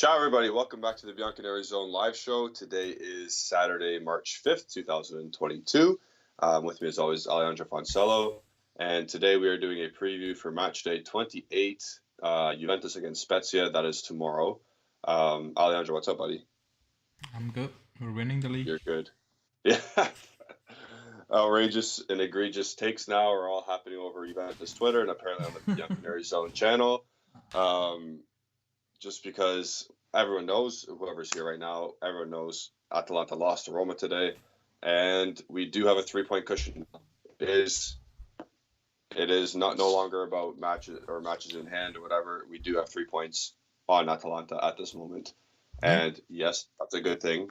Ciao, everybody. Welcome back to the Bianconeri Zone live show. Today is Saturday, March 5th, 2022. With me, as always, Alejandro Fonsello. And today we are doing a preview for match day 28, Juventus against Spezia. That is tomorrow. Alejandro, what's up, buddy? I'm good. We're winning the league. You're good. Yeah. Outrageous and egregious takes now are all happening over Juventus Twitter and apparently on the Bianconeri Zone channel. Just because everyone knows, whoever's here right now, everyone knows Atalanta lost to Roma today, and we do have a 3-point cushion. It is no longer about matches in hand or whatever. We do have 3 points on Atalanta at this moment, and yes, that's a good thing.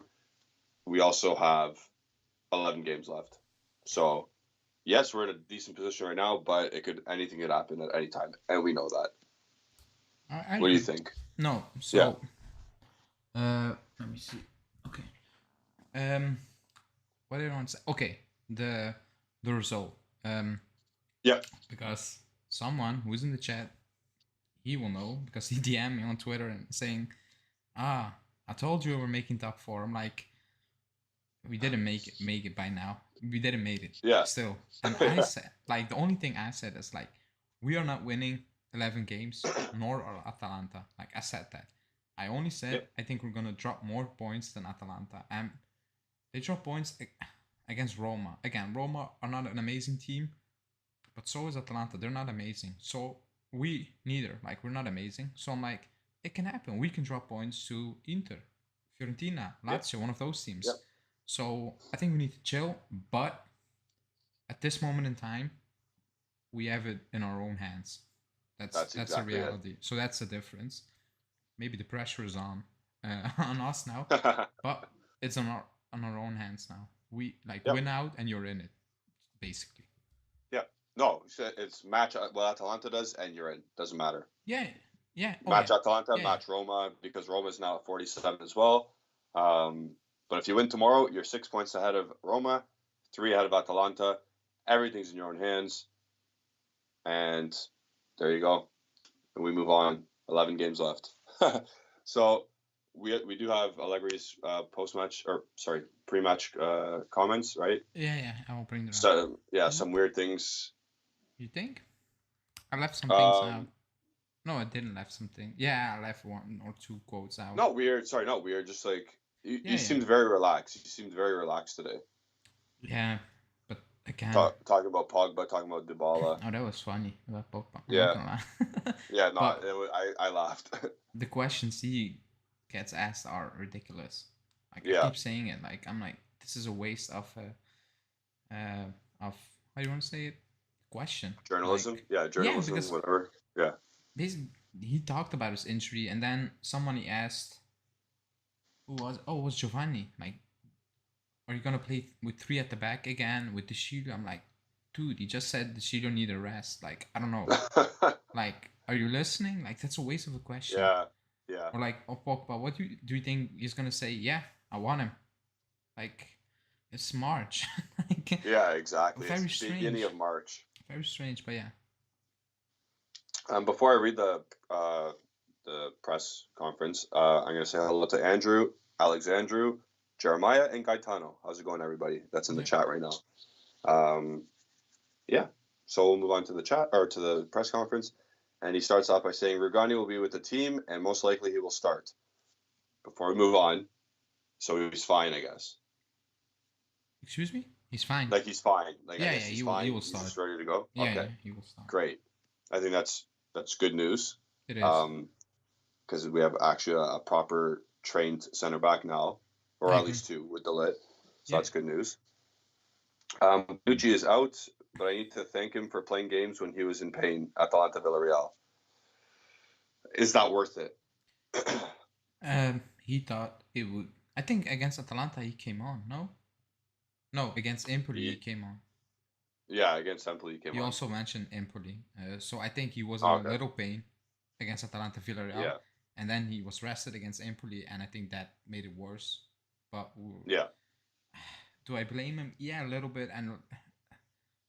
We also have 11 games left, so yes, we're in a decent position right now, but anything could happen at any time, and we know that. What do you think? No, so let me see. Okay. What did I want to say? Okay, the result. Yeah. Because someone who's in the chat, he will know because he DM'd me on Twitter and saying, I told you we're making top 4. I'm like, we didn't make it by now. We didn't make it. Yeah. Still. And I said, like, the only thing I said is, like, we are not winning 11 games, nor are Atalanta. Like, I said that. I only said I think we're going to drop more points than Atalanta. And they drop points against Roma. Again, Roma are not an amazing team, but so is Atalanta. They're not amazing. So we neither. Like, we're not amazing. So I'm like, it can happen. We can drop points to Inter, Fiorentina, Lazio, one of those teams. Yep. So I think we need to chill. But at this moment in time, we have it in our own hands. That's exactly the reality. So that's the difference. Maybe the pressure is on us now, but it's on our own hands now. We win out and you're in it, basically. Yeah. No, it's match what Atalanta does and you're in. Doesn't matter. Yeah. Match Atalanta, match Roma, because Roma is now at 47 as well. But if you win tomorrow, you're 6 points ahead of Roma, 3 ahead of Atalanta. Everything's in your own hands. And there you go. And we move on. 11 games left. So we do have Allegri's pre-match comments, right? Yeah, I will bring them up. So, some weird things. You think? I left some things out. No, I didn't left something. Yeah, I left 1 or 2 quotes out. Not weird. Sorry, not weird. Just like you seemed very relaxed. You seemed very relaxed today. Yeah, but again, talking about Pogba, talking about Dybala. Oh, that was funny about Pogba. Yeah. Yeah, no, I laughed. The questions he gets asked are ridiculous. Like, I keep saying it. Like, I'm like, this is a waste of how do you want to say it? Question. Journalism. Like, journalism. Because whatever. Yeah. Basically, he talked about his injury, and then someone he asked, who was? Oh, it was Giovanni. Like, are you gonna play with 3 at the back again with the Shilo? I'm like, dude, he just said the Shilo need a rest. Like, I don't know. Like, are you listening? Like, that's a waste of a question. Yeah. Or like, Pogba, what do you think he's gonna say? Yeah, I want him. Like, it's March. Like, yeah, exactly. Very it's strange. Beginning of March. Very strange, but yeah. Before I read the press conference, I'm going to say hello to Andrew, Alexandru, Jeremiah, and Gaetano. How's it going, everybody? That's in the chat right now. So we'll move on to the chat or to the press conference, and he starts off by saying Rugani will be with the team, and most likely he will start. Before we move on, so he's fine, I guess. Excuse me? He's fine. Like, he's fine. Like, yeah, he will start. He's just ready to go. Yeah, okay. Yeah, he will start. Great. I think that's good news. It is. Because we have actually a proper trained center back now, or at least 2 with the lit. So that's good news. Nucci is out, but I need to thank him for playing games when he was in pain at Atalanta Villarreal. Is that worth it? He thought it would. I think against Atalanta he came on, no? No, against Empoli he came on. Yeah, against Empoli he came on. You also mentioned Empoli. So I think he was in a little pain against Atalanta Villarreal. Yeah. And then he was rested against Empoli, and I think that made it worse. But do I blame him? Yeah, a little bit. And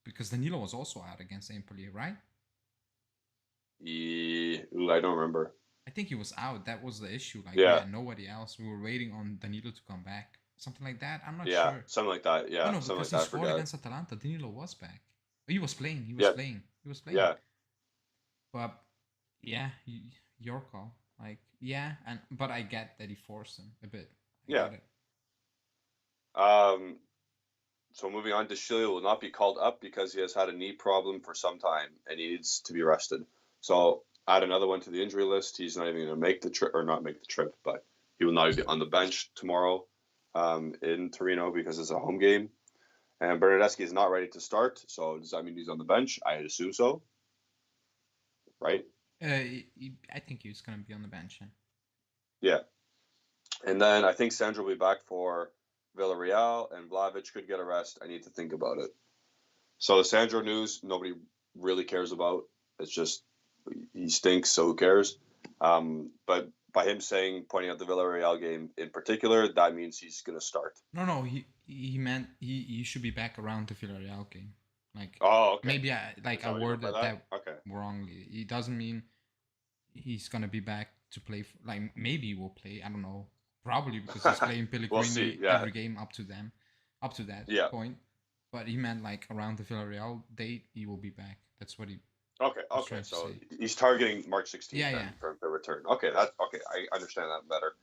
because Danilo was also out against Empoli, right? I don't remember. I think he was out. That was the issue. Like, Yeah. nobody else. We were waiting on Danilo to come back. Something like that. I'm not Yeah, sure. something like that. Oh Yeah, no, something because like he that. I scored forgot. against Atalanta. Danilo was back. He was playing. He was Yeah, playing. He was playing. yeah, But yeah, your call. Like, but I get that he forced him a bit. I yeah. get it. So moving on, Deschilio will not be called up because he has had a knee problem for some time and he needs to be rested. So add another one to the injury list. He's not even going to make the trip, or not make the trip, but he will not be on the bench tomorrow in Torino because it's a home game. And Bernardeschi is not ready to start. So does that mean he's on the bench? I assume so. Right? I think he's gonna be on the bench. Yeah. And then I think Sandro will be back for Villarreal, and Vlahovic could get a rest. I need to think about it. So the Sandro news, nobody really cares about. It's just he stinks, so who cares? But by him pointing out the Villarreal game in particular, that means he's going to start. No, he meant he should be back around the Villarreal game. Like, oh, okay. Maybe I worded that okay. wrongly. It doesn't mean he's gonna be back to play. Like, maybe he will play. I don't know. Probably because he's playing Pellegrini every game up to that point. But he meant like around the Villarreal date, he will be back. That's what he. Okay. So he's targeting March 16th for the return. Okay, that's okay. I understand that better.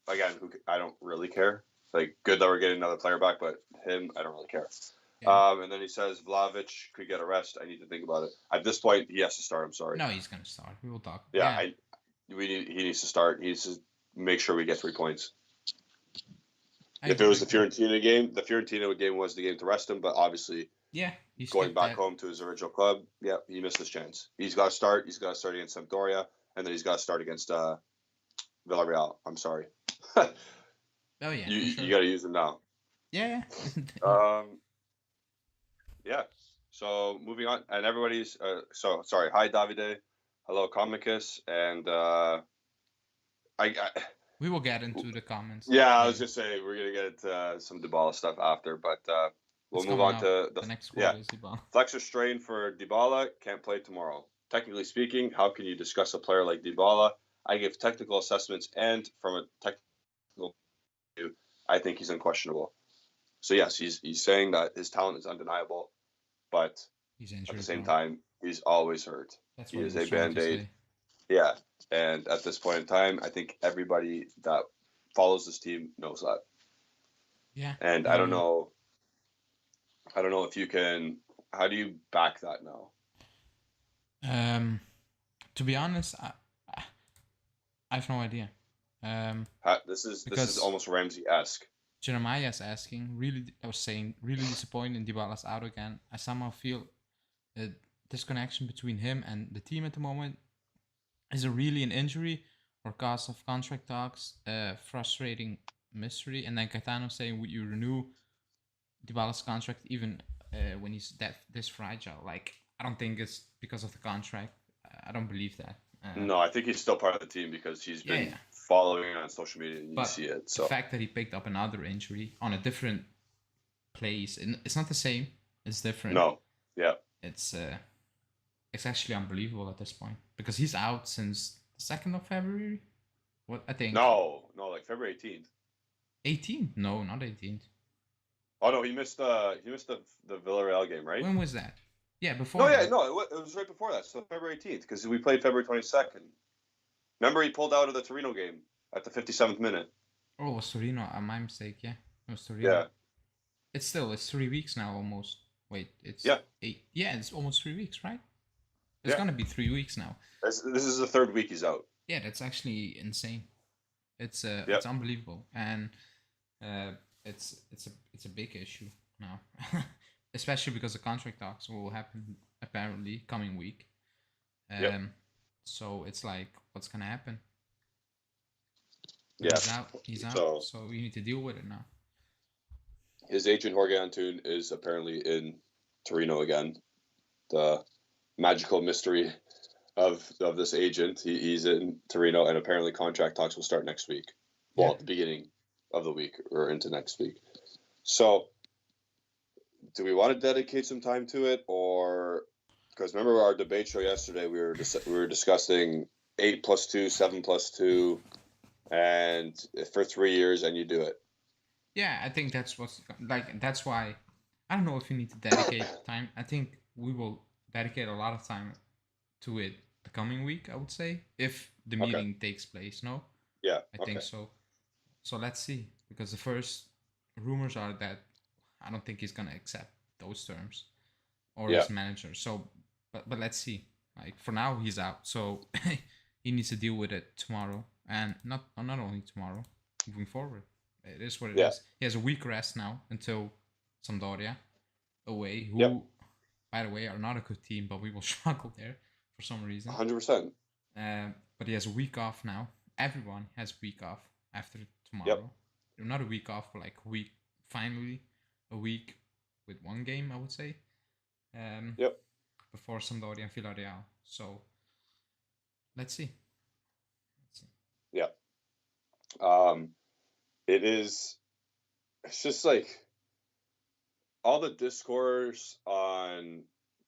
Again, I don't really care. Like, good that we're getting another player back, but him, I don't really care. Yeah. And then he says Vlahovic could get a rest. I need to think about it. At this point, he has to start. I'm sorry. No, he's gonna start. We will talk. Yeah. He needs to start. He needs to make sure we get 3 points. If it was the Fiorentina game was the game to rest him, but obviously, he's going back home to his original club. Yeah, he missed his chance. He's got to start. He's got to start against Sampdoria, and then he's got to start against Villarreal. I'm sorry. Oh yeah, you got to use him now. Yeah. Yeah. So moving on, and everybody's sorry. Hi, Davide. Hello, Comicus, and we will get into the comments. Yeah, I was just saying we're gonna get some Dybala stuff after, but we'll move on to the next quote. Is Dybala. Flexor strain for Dybala, can't play tomorrow. Technically speaking, how can you discuss a player like Dybala? I give technical assessments, and from a technical view, I think he's unquestionable. So yes, he's saying that his talent is undeniable, but at the same time, he's always hurt. He is a Band-Aid. Yeah, and at this point in time, I think everybody that follows this team knows that. Yeah. And I don't know if you can. How do you back that now? To be honest, I have no idea. This is almost Ramsey-esque. Jeremiah is asking. Really disappointed Dybala's out again. I somehow feel a disconnection between him and the team at the moment. Is it really an injury or cause of contract talks? Frustrating mystery. And then Caetano saying, would you renew Dybala's contract even when he's this fragile? Like, I don't think it's because of the contract. I don't believe that. No, I think he's still part of the team because he's been following on social media and you see it. So the fact that he picked up another injury on a different place, it's not the same. It's different. No. Yeah. It's actually unbelievable at this point because he's out since the 2nd of February. What I think? No, like February 18th. 18th? No, not 18th. Oh no, he missed the Villarreal game, right? When was that? Yeah, before. No, it was right before that. So February 18th, because we played February 22nd. Remember, he pulled out of the Torino game at the 57th minute. Oh, it was Torino. My mistake. Yeah, it was Torino. Yeah. It's 3 weeks now, almost. Wait, it's 8. Yeah, it's almost 3 weeks, right? It's gonna be 3 weeks now. This is the 3rd week he's out. Yeah, that's actually insane. It's unbelievable, and it's a big issue now, especially because the contract talks will happen apparently coming week. So it's like, what's gonna happen? Yeah, he's out. So we need to deal with it now. His agent Jorge Antun is apparently in Torino again. The magical mystery of this agent. He's in Torino, and apparently contract talks will start next week. Well, at the beginning of the week or into next week. So, do we want to dedicate some time to it, or because remember our debate show yesterday, we were discussing 8+2, 7+2, and for 3 years, and you do it. Yeah, I think that's what's like. That's why I don't know if you need to dedicate time. I think we will dedicate a lot of time to it the coming week. I would say if the Okay. meeting takes place. No, Yeah. I Okay. think so. So let's see, because the first rumors are that I don't think he's gonna accept those terms or Yeah. his manager. So, but let's see. Like for now, he's out. So he needs to deal with it tomorrow, and not only tomorrow, moving forward. It is what it Yeah. is. He has a week rest now until Sampdoria away, who, Yep. by the way, are not a good team, but we will struggle there for some reason. 100%. But he has a week off now. Everyone has a week off after tomorrow. Yep. Not a week off, but like a week. Finally, a week with one game, I would say. Yep. Before Sampdoria and Villarreal. So let's see. Yeah. It is. It's just like all the discourse on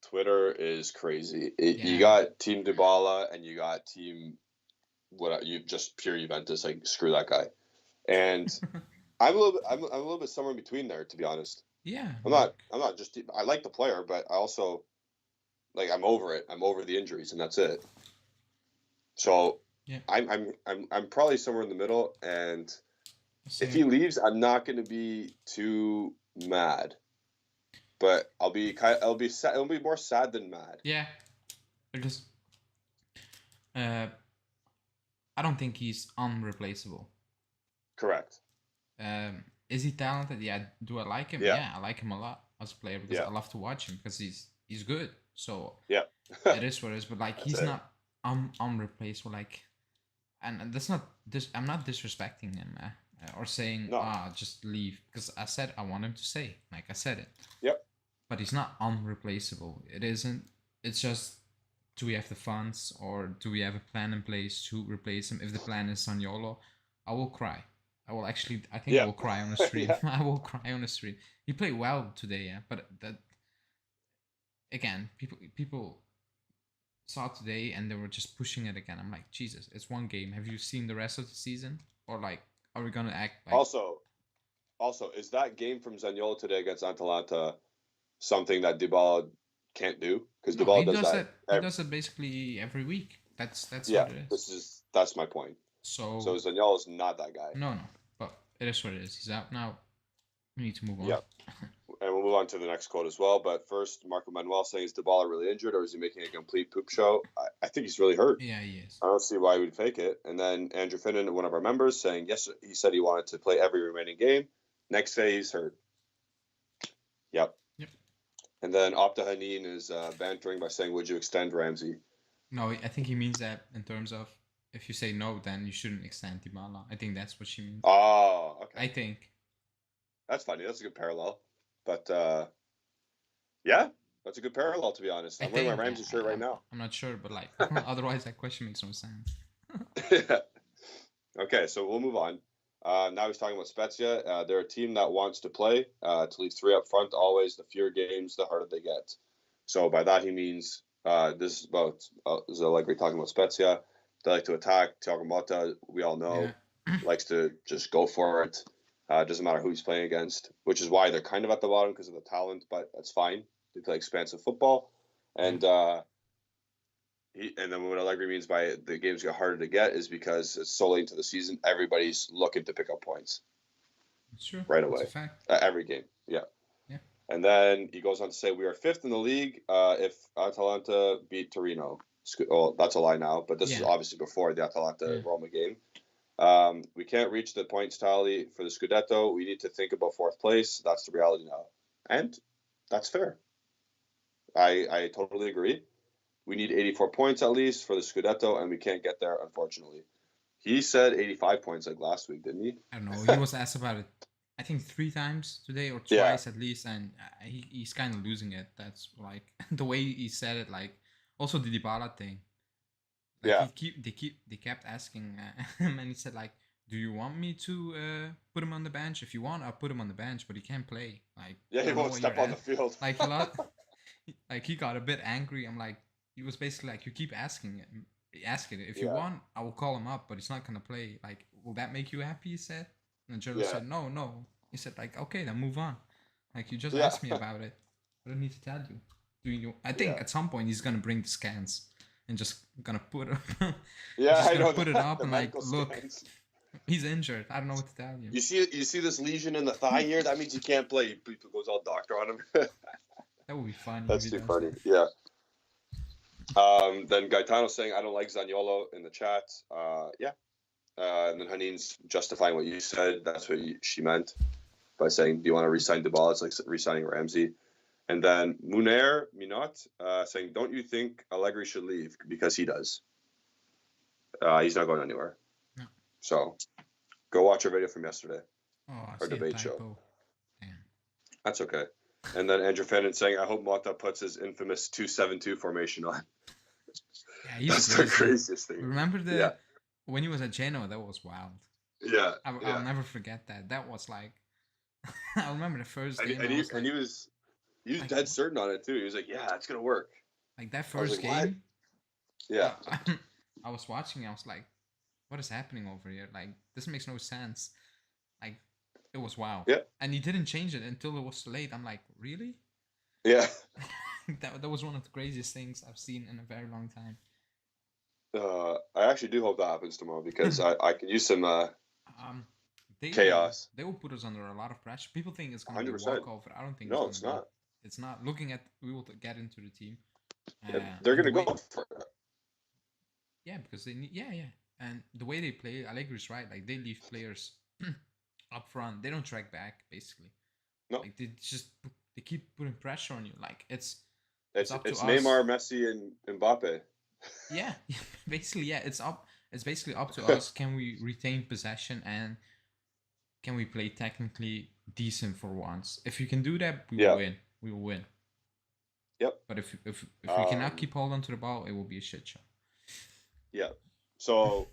Twitter is crazy. You got Team Dybala and you got Team you just pure Juventus. Like screw that guy. And I'm a little bit somewhere in between there, to be honest. Yeah. I'm not just. I like the player, but I also like I'm over it. I'm over the injuries, and that's it. So yeah. I'm probably somewhere in the middle, and if he leaves, I'm not going to be too mad, but I'll be sad. It'll be more sad than mad. Yeah, because I don't think he's unreplaceable. Correct. Is he talented? Yeah. Do I like him? Yeah, I like him a lot as a player because I love to watch him because he's good. So yeah, it is what it is. But like he's not unreplaceable. Like, and that's not this. I'm not disrespecting him or saying just leave, because I said I want him to stay. Like I said it. Yep. But he's not unreplaceable. It isn't. It's just, do we have the funds or do we have a plan in place to replace him? If the plan is Zaniolo, I will cry. I will actually. I think I will cry on the stream. I will cry on the stream. He played well today, yeah. But that again, people saw today and they were just pushing it again. I'm like, Jesus, it's one game. Have you seen the rest of the season? Or like, are we gonna act like? Also, is that game from Zaniolo today against Atalanta something that Dybala can't do? Because Dybala does that. He does it basically every week. That's what it is. That's my point. So Zaniolo's not that guy. No, but it is what it is. He's out now. We need to move on. Yep. And we'll move on to the next quote as well. But first, Marco Manuel saying, is Dybala really injured or is he making a complete poop show? I think he's really hurt. Yeah, he is. I don't see why he would fake it. And then Andrew Finnan, one of our members, saying, yes, he said he wanted to play every remaining game. Next day, he's hurt. Yep. And then Opta Hanin is bantering by saying, would you extend Ramsey? No, I think he means that in terms of, if you say no, then you shouldn't extend Dybala. I think that's what she means. Oh, okay. I think. That's funny. That's a good parallel. But, yeah, that's a good parallel, to be honest. I'm wearing my Ramsey shirt right now. I'm not sure, but like, otherwise that question makes no sense. Okay, so we'll move on. Now he's talking about Spezia. They're a team that wants to play, to leave 3 up front always. The fewer games, the harder they get. So by that he means, this is about Allegri talking about Spezia. They like to attack. Thiago Motta, we all know, likes to just go for it. Doesn't matter who he's playing against, which is why they're kind of at the bottom because of the talent, but that's fine. They play expansive football. And then what Allegri means by the games get harder to get is because it's so late into the season, everybody's looking to pick up points. That's true. Right away. That's a fact. Every game. Yeah. And then he goes on to say, we are 5th in the league if Atalanta beat Torino. Oh, that's a lie now, but this is obviously before the Atalanta-Roma game. We can't reach the points tally for the Scudetto. We need to think about 4th place. That's the reality now. And that's fair. I totally agree. We need 84 points at least for the Scudetto, and we can't get there, unfortunately. He said 85 points like last week, didn't he? I don't know. He was asked about it, I think 3 times today or twice at least, and he's kind of losing it. That's like the way he said it. Like also the Dybala thing. Like they kept asking him, and he said like, "Do you want me to put him on the bench? If you want, I'll put him on the bench, but he can't play." Like he won't step on the field. Like he got a bit angry. I'm like, he was basically like, "You keep asking him Ask it. If you Yeah. want, I will call him up, but he's not gonna play. Like, will that make you happy? He said. And the journalist said, no, no. He said, like, okay, then move on. Like, you just asked me about it. I don't need to tell you. I think at some point he's gonna bring the scans and just gonna put it. Yeah, I know. Put it up the and like, medical look, scans. he's injured. I don't know what to tell you. You see this lesion in the thigh here? That means he can't play. People goes all doctor on him. That would be funny. That's too funny. Yeah. Then Gaetano saying, I don't like Zaniolo in the chat. Yeah. And then Haneen's justifying what you said. That's what she meant by saying, do you want to re-sign Dybala? It's like re-signing Ramsey. And then Muner Minot saying, don't you think Allegri should leave? Because he does. He's not going anywhere. No. So go watch our video from yesterday. Oh, our debate show. Damn. That's okay. And then Andrew Fannin saying, I hope Mota puts his infamous 2-7-2 formation on. Yeah, that's the craziest thing. Remember when he was at Genoa? That was wild. Yeah. I'll never forget that. That was like, I remember the first game. And he was dead certain on it too. He was like, yeah, it's going to work. Like that first game. What? Yeah. I was watching. I was like, what is happening over here? Like, this makes no sense. Like, it was wow. Yeah. And he didn't change it until it was late. I'm like, really? Yeah. that was one of the craziest things I've seen in a very long time. I actually do hope that happens tomorrow because I could use some chaos. They will put us under a lot of pressure. People think it's going to be a walkover. I don't think it's not. It's not. Looking at, we will get into the team. They're going to go for it. Yeah, because they need. Yeah. And the way they play, Allegri's right. Like, they leave players up front. They don't track back, basically. No. Like, they keep putting pressure on you. Like, it's Neymar, Messi, and Mbappe. Yeah, basically, yeah. It's basically up to us. Can we retain possession and can we play technically decent for once? If you can do that, we will win. We will win. Yep. But if we cannot keep hold on to the ball, it will be a shit show. Yeah. So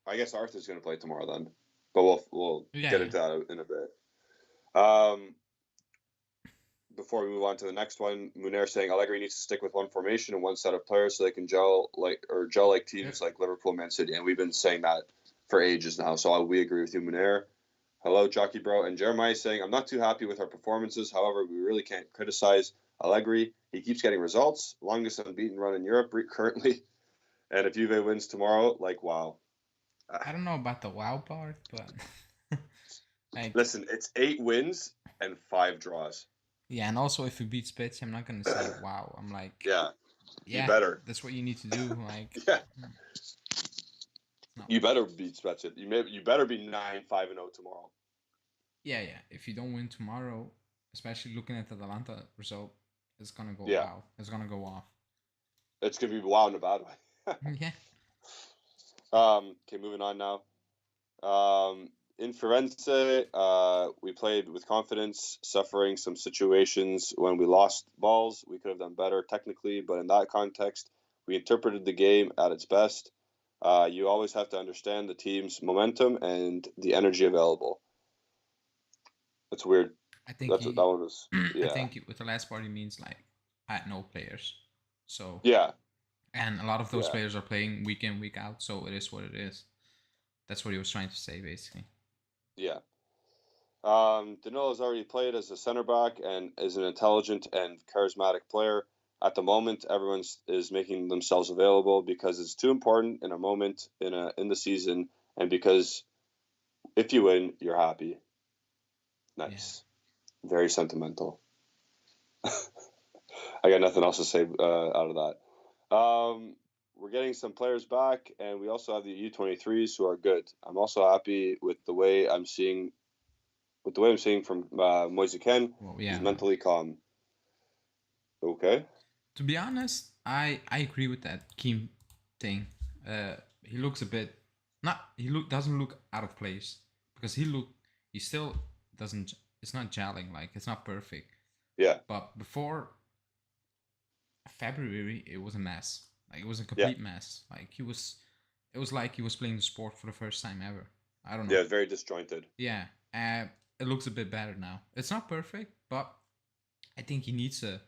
I guess Arthur's going to play tomorrow then, but we'll get into that in a bit. Before we move on to the next one, Muner saying Allegri needs to stick with one formation and one set of players so they can gel like teams like Liverpool, Man City, and we've been saying that for ages now. So we agree with you, Muner. Hello, Jockey Bro. And Jeremiah saying, I'm not too happy with our performances. However, we really can't criticize Allegri. He keeps getting results. Longest unbeaten run in Europe currently. And if Juve wins tomorrow, like, wow. I don't know about the wow part, but listen, it's 8 wins and 5 draws. Yeah, and also if we beat Spezia, I'm not gonna say wow. I'm like, yeah, you better. That's what you need to do. Like, yeah, no. You better beat Spezia. You better be 9-5-0 tomorrow. Yeah. If you don't win tomorrow, especially looking at the Atalanta result, it's gonna go wow. It's gonna go off. It's gonna be wow in a bad way. Yeah. Okay, moving on now. In Firenze, we played with confidence, suffering some situations when we lost balls. We could have done better technically, but in that context, we interpreted the game at its best. You always have to understand the team's momentum and the energy available. That's weird. I think that one was. Yeah. I think with the last part, he means like I had no players. So yeah. And a lot of those players are playing week in, week out. So it is what it is. That's what he was trying to say, basically. Yeah. Danilo's already played as a center back and is an intelligent and charismatic player. At the moment, everyone is making themselves available because it's too important in a moment in the season, and because if you win, you're happy. Nice. Yeah. Very sentimental. I got nothing else to say out of that. We're getting some players back, and we also have the U23s who are good. I'm also happy with the way I'm seeing from Moise Kean. Well, yeah. He's mentally calm. Okay. To be honest, I agree with that Kean thing. He looks a bit doesn't look out of place because he still doesn't. It's not gelling, like it's not perfect. Yeah. But before February, it was a mess. Like it was a complete mess. Like it was like he was playing the sport for the first time ever. I don't know. Yeah, very disjointed. Yeah, it looks a bit better now. It's not perfect, but I think he needs to.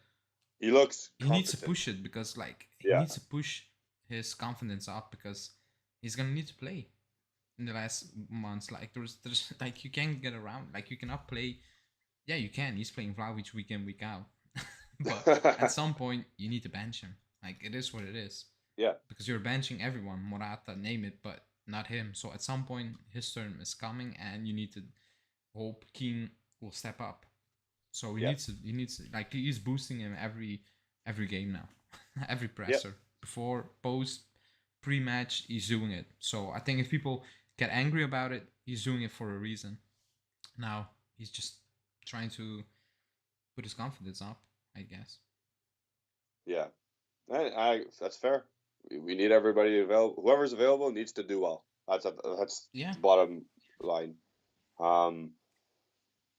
He looks. He needs to push it because like he needs to push his confidence up because he's gonna need to play in the last months. Like there's like you can't get around. Like you cannot play. Yeah, you can. He's playing Vlahovic week in week out, but at some point you need to bench him. Like it is what it is. Yeah. Because you're benching everyone, Morata, name it, but not him. So at some point his turn is coming, and you need to hope Keane will step up. So he needs to like he's boosting him every game now, every presser before, post, pre-match. He's doing it. So I think if people get angry about it, he's doing it for a reason. Now he's just trying to put his confidence up, I guess. Yeah, that's fair. We need everybody available. Whoever's available needs to do well. That's the bottom line.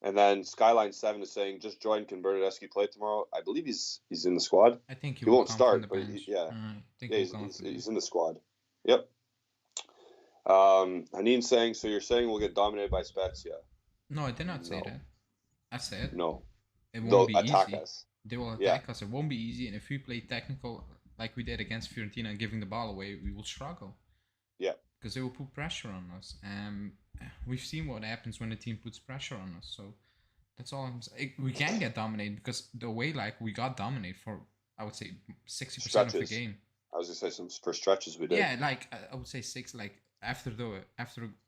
And then Skyline7 is saying, just join. Can Bernardeschi play tomorrow? I believe he's in the squad. I think he won't start, but he's in the squad. Yep. Haneen saying, so you're saying we'll get dominated by Spezia? No, I did not say that. I said no. It won't They'll be attack easy. us. They will attack us. It won't be easy, and if we play technical like we did against Fiorentina and giving the ball away, we will struggle. Yeah. Because they will put pressure on us. We've seen what happens when the team puts pressure on us. So that's all I'm saying. We can get dominated because the way like we got dominated for, I would say 60% of the game. I was gonna say some for stretches we did. Yeah, like I would say 6. Like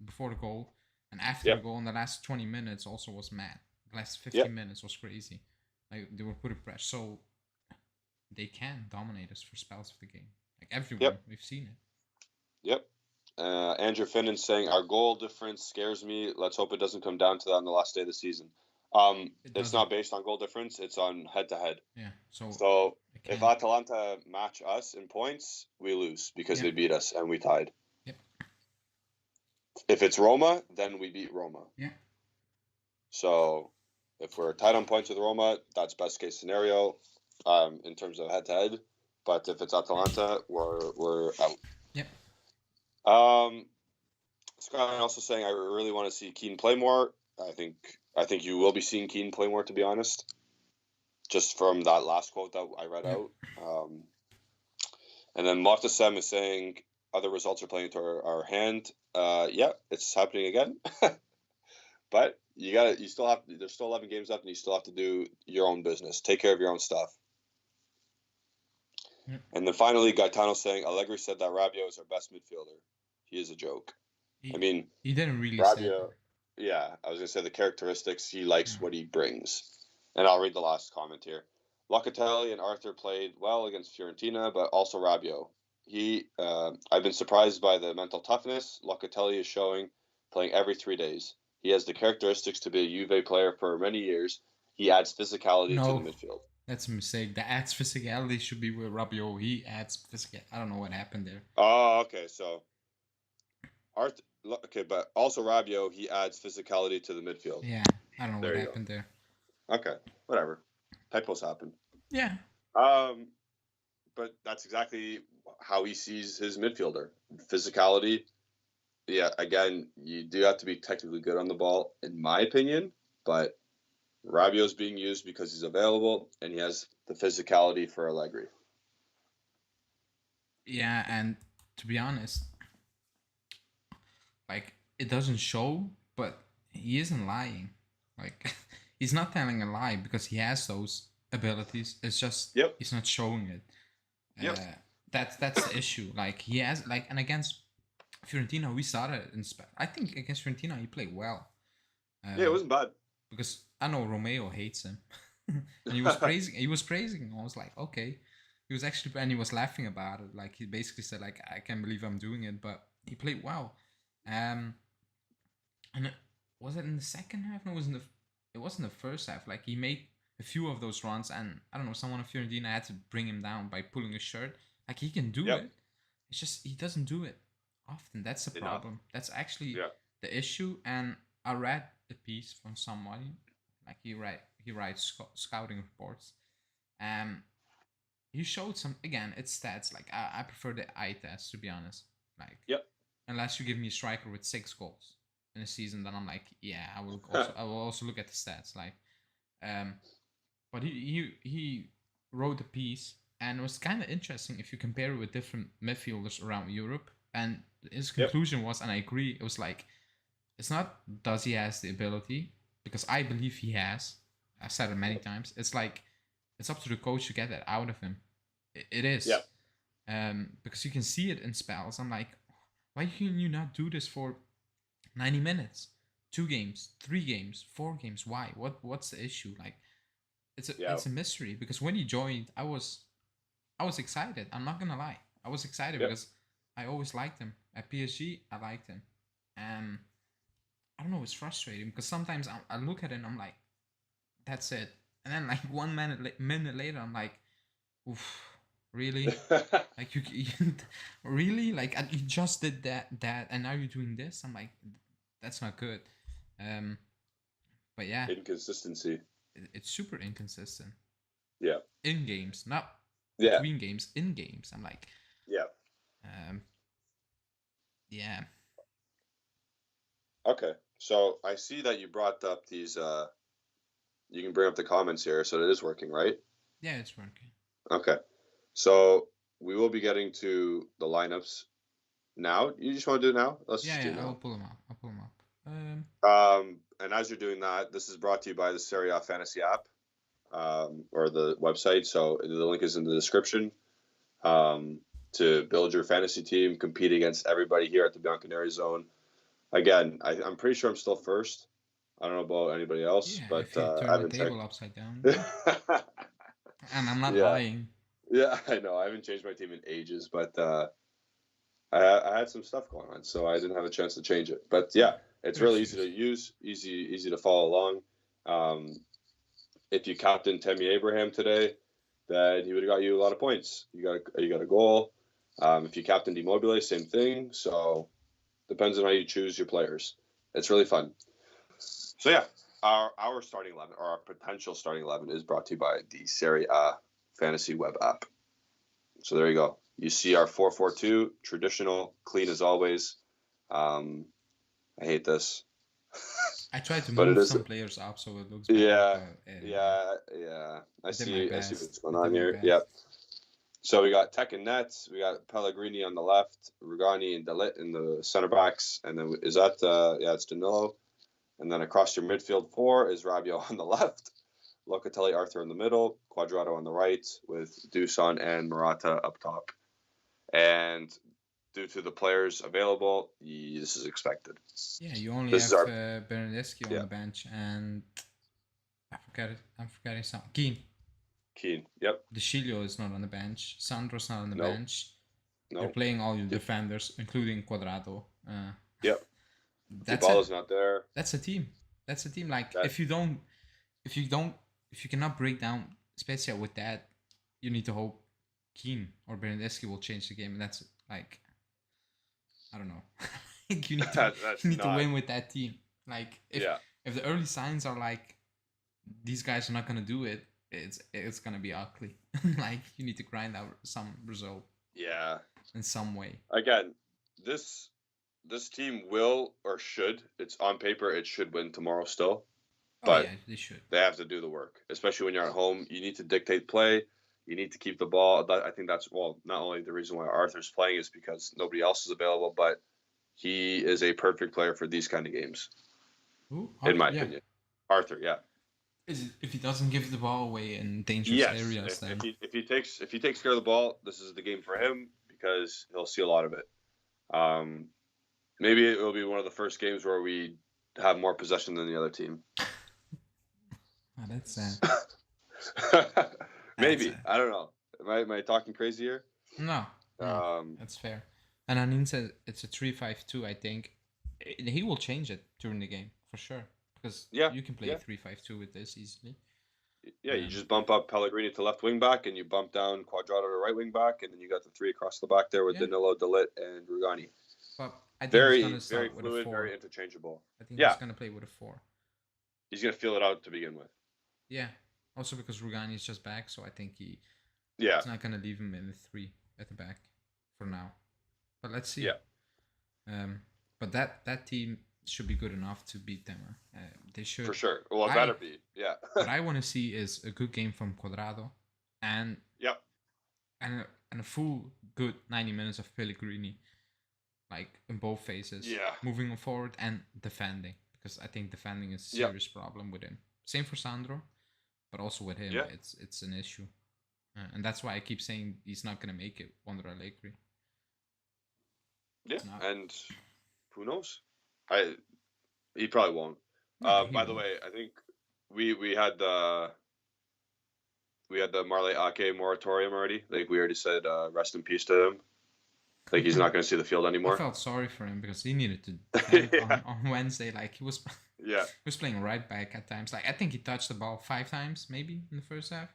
before the goal and after the goal in the last 20 minutes also was mad. The last 15 minutes was crazy. Like they were putting pressure, so they can dominate us for spells of the game. Like everyone, we've seen it. Yep. Andrew Finnan saying our goal difference scares me. Let's hope it doesn't come down to that on the last day of the season. It's not based on goal difference. It's on head-to-head. Yeah. So if Atalanta match us in points, we lose because they beat us and we tied. Yep. If it's Roma, then we beat Roma. Yeah. So if we're tied on points with Roma, that's best case scenario in terms of head-to-head. But if it's Atalanta, we're out. Yep. Scott also saying I really want to see Keane play more. I think you will be seeing Keane play more, to be honest. Just from that last quote that I read out. And then Moftasem is saying other results are playing to our hand. It's happening again. But there's still 11 games left, and you still have to do your own business. Take care of your own stuff. Yep. And then finally, Gaetano saying Allegri said that Rabiot is our best midfielder. He is a joke. He didn't really say that. Yeah, I was going to say the characteristics. He likes what he brings. And I'll read the last comment here. Locatelli and Arthur played well against Fiorentina, but also Rabiot. I've been surprised by the mental toughness Locatelli is showing, playing every 3 days. He has the characteristics to be a Juve player for many years. He adds physicality to the midfield. That's a mistake. The adds physicality should be with Rabiot. He adds physicality. I don't know what happened there. Oh, okay. So, but also Rabiot, he adds physicality to the midfield. Yeah, I don't know what happened there. Okay, whatever. Typos happen. Yeah. But that's exactly how he sees his midfielder. Physicality. Yeah, again, you do have to be technically good on the ball, in my opinion, but Rabiot's being used because he's available and he has the physicality for Allegri. Yeah, and to be honest, like, it doesn't show, but he isn't lying. Like, he's not telling a lie because he has those abilities. It's just he's not showing it. That's the issue. Like, he has, like, and against Fiorentina, we started in I think against Fiorentina, he played well. It wasn't bad. Because I know Romeo hates him. And he was praising. He was praising. I was like, okay. He was actually, and he was laughing about it. Like, he basically said, like, I can't believe I'm doing it, but he played well. And was it in the second half? No, it was in the first half. Like, he made a few of those runs, and I don't know, someone of Fiorentina had to bring him down by pulling his shirt. Like, he can do it. It's just he doesn't do it often. That's the problem. That's actually the issue. And I read a piece from somebody, like he writes scouting reports. He showed some, again, it's stats. Like, I prefer the eye test, to be honest. Like, unless you give me a striker with 6 goals in a season, then I'm like, yeah, I will also look at the stats. Like, but he wrote a piece And it was kind of interesting if you compare it with different midfielders around Europe. And his Yep. conclusion was, and I agree, it was like, it's not does he has the ability, because I believe he has. I've said it many times. It's like, it's up to the coach to get that out of him. It is. Yep. Because you can see it in spells. I'm like, why can you not do this for 90 minutes? 2 games, 3 games, 4 games. Why? What's the issue? Like, it's a mystery, because when he joined, I was excited. I'm not gonna lie. I was excited because I always liked him. At PSG, I liked him. And I don't know, it's frustrating because sometimes I look at it and I'm like, that's it. And then like 1 minute later, I'm like, oof, really? Like you really? Like you just did that, and now you're doing this? I'm like, that's not good. But yeah. Inconsistency. It's super inconsistent. Yeah. In games, not Yeah. between games, in games. I'm like, yeah. Yeah. Okay. So I see that you brought up these you can bring up the comments here, so it is working, right? Yeah, it's working. Okay. So we will be getting to the lineups now. You just want to do it now? Let's just do it now. I'll pull them up. And as you're doing that, this is brought to you by the Serie A Fantasy app, or the website. So the link is in the description. To build your fantasy team, compete against everybody here at the Bianconeri Zone. Again, I'm pretty sure I'm still first. I don't know about anybody else, but if you turn I haven't the table checked. upside down. And I'm not lying. Yeah, I know. I haven't changed my team in ages, but I had some stuff going on, so I didn't have a chance to change it. But yeah, it's really easy to use, easy to follow along. If you captain Tammy Abraham today, then he would have got you a lot of points. You got a goal. If you captain Immobile, same thing. So depends on how you choose your players. It's really fun. So yeah, our starting 11, or our potential starting 11, is brought to you by the Serie A Fantasy Web app. So there you go. You see our 4-4-2, traditional, clean as always. I hate this. I tried to move some players up so it looks better. Yeah. I see what's going on here. Yep. So we got Tech and Nets. We got Pellegrini on the left, Rugani and Dalit in the center backs, and then it's Danilo. And then across your midfield 4 is Rabiot on the left, Locatelli, Arthur in the middle, Quadrado on the right, with Dusan and Morata up top. And due to the players available, this is expected. Yeah, you only have Bernardeschi on the bench, and I'm forgetting something. Keane, yep. De Chilio is not on the bench. Sandro's not on the bench. No. They're playing all your defenders, including Quadrado. Yep. Dybala's not there. That's a team. Like if you cannot break down Spezia with that, you need to hope Keane or Bernardeschi will change the game, and that's like, I don't know. You need to win with that team. Like if the early signs are like these guys are not gonna do it, it's gonna be ugly. Like you need to grind out some result. Yeah. In some way. Again, this team will or should. It's on paper. It should win tomorrow still. But they should. They have to do the work, especially when you're at home. You need to dictate play. You need to keep the ball. I think that's not only the reason why Arthur's playing is because nobody else is available, but he is a perfect player for these kind of games. Who? In my opinion, Arthur. Yeah. If he doesn't give the ball away in dangerous areas, then if he takes care of the ball, this is the game for him because he'll see a lot of it. Maybe it will be one of the first games where we have more possession than the other team. Oh, that's sad. Maybe. I don't know. Am I talking crazy here? No. That's fair. And Anin said it's a 3-5-2, I think. He will change it during the game, for sure. Because you can play 3-5-2 with this easily. Yeah, you just bump up Pellegrini to left wing back, and you bump down Quadrado to right wing back, and then you got the 3 across the back there with Danilo, Dalit, and Rugani. But I think very fluid, with a 4. Very interchangeable. I think he's going to play with a 4. He's going to feel it out to begin with. Yeah. Also because Rugani is just back, so I think he's not going to leave him in the 3 at the back for now. But let's see. Yeah. But that team should be good enough to beat them. They should. For sure. Well, it better be. Yeah. What I want to see is a good game from Quadrado and a full good 90 minutes of Pellegrini, like in both phases, Yeah. moving forward and defending, because I think defending is a Yep. serious problem with him. Same for Sandro, but also with him, Yeah. it's an issue, and that's why I keep saying he's not gonna make it under Allegri. Yeah, Not. and who knows? He probably won't. No, By the way, I think we had the Marley Ake moratorium already. Like we already said, rest in peace to him. Like he's not going to see the field anymore. I felt sorry for him because he needed to defend Yeah. on Wednesday. Like he was, Yeah, he was playing right back at times. Like I think he touched the ball 5 times maybe in the first half.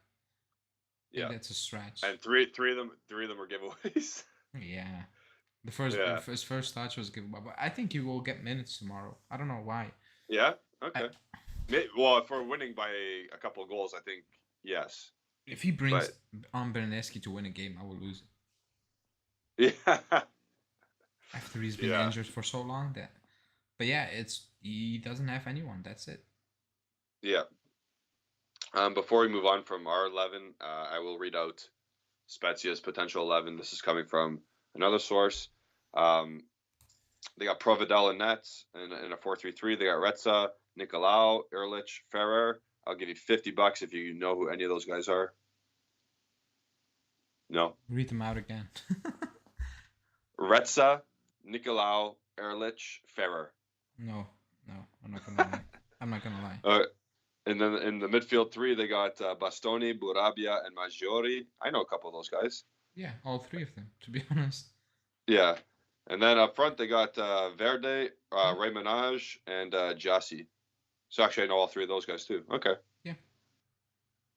I think that's a stretch. and three of them were giveaways. Yeah, his first touch was giveaway, but I think he will get minutes tomorrow. I don't know why. Yeah. Okay. Well, if we're winning by a couple of goals, I think yes. If he brings on Bernardeschi to win a game, I will lose it. Yeah. After he's been injured for so long, but yeah, he doesn't have anyone. That's it. Yeah. Before we move on from our 11, I will read out Spezia's potential 11. This is coming from another source. They got Provedel in nets in a 4-3-3. They got Retza, Nicolau, Ehrlich, Ferrer. I'll give you $50 if you know who any of those guys are. No. Read them out again. Retza, Nicolau, Ehrlich, Ferrer. No, I'm not gonna lie. I'm not gonna lie. And then in the midfield 3, they got Bastoni, Burabia, and Maggiore. I know a couple of those guys. Yeah, all 3 of them, to be honest. Yeah. And then up front, they got Verde, Raymanage, and Jassi. So actually, I know all 3 of those guys too. Okay. Yeah.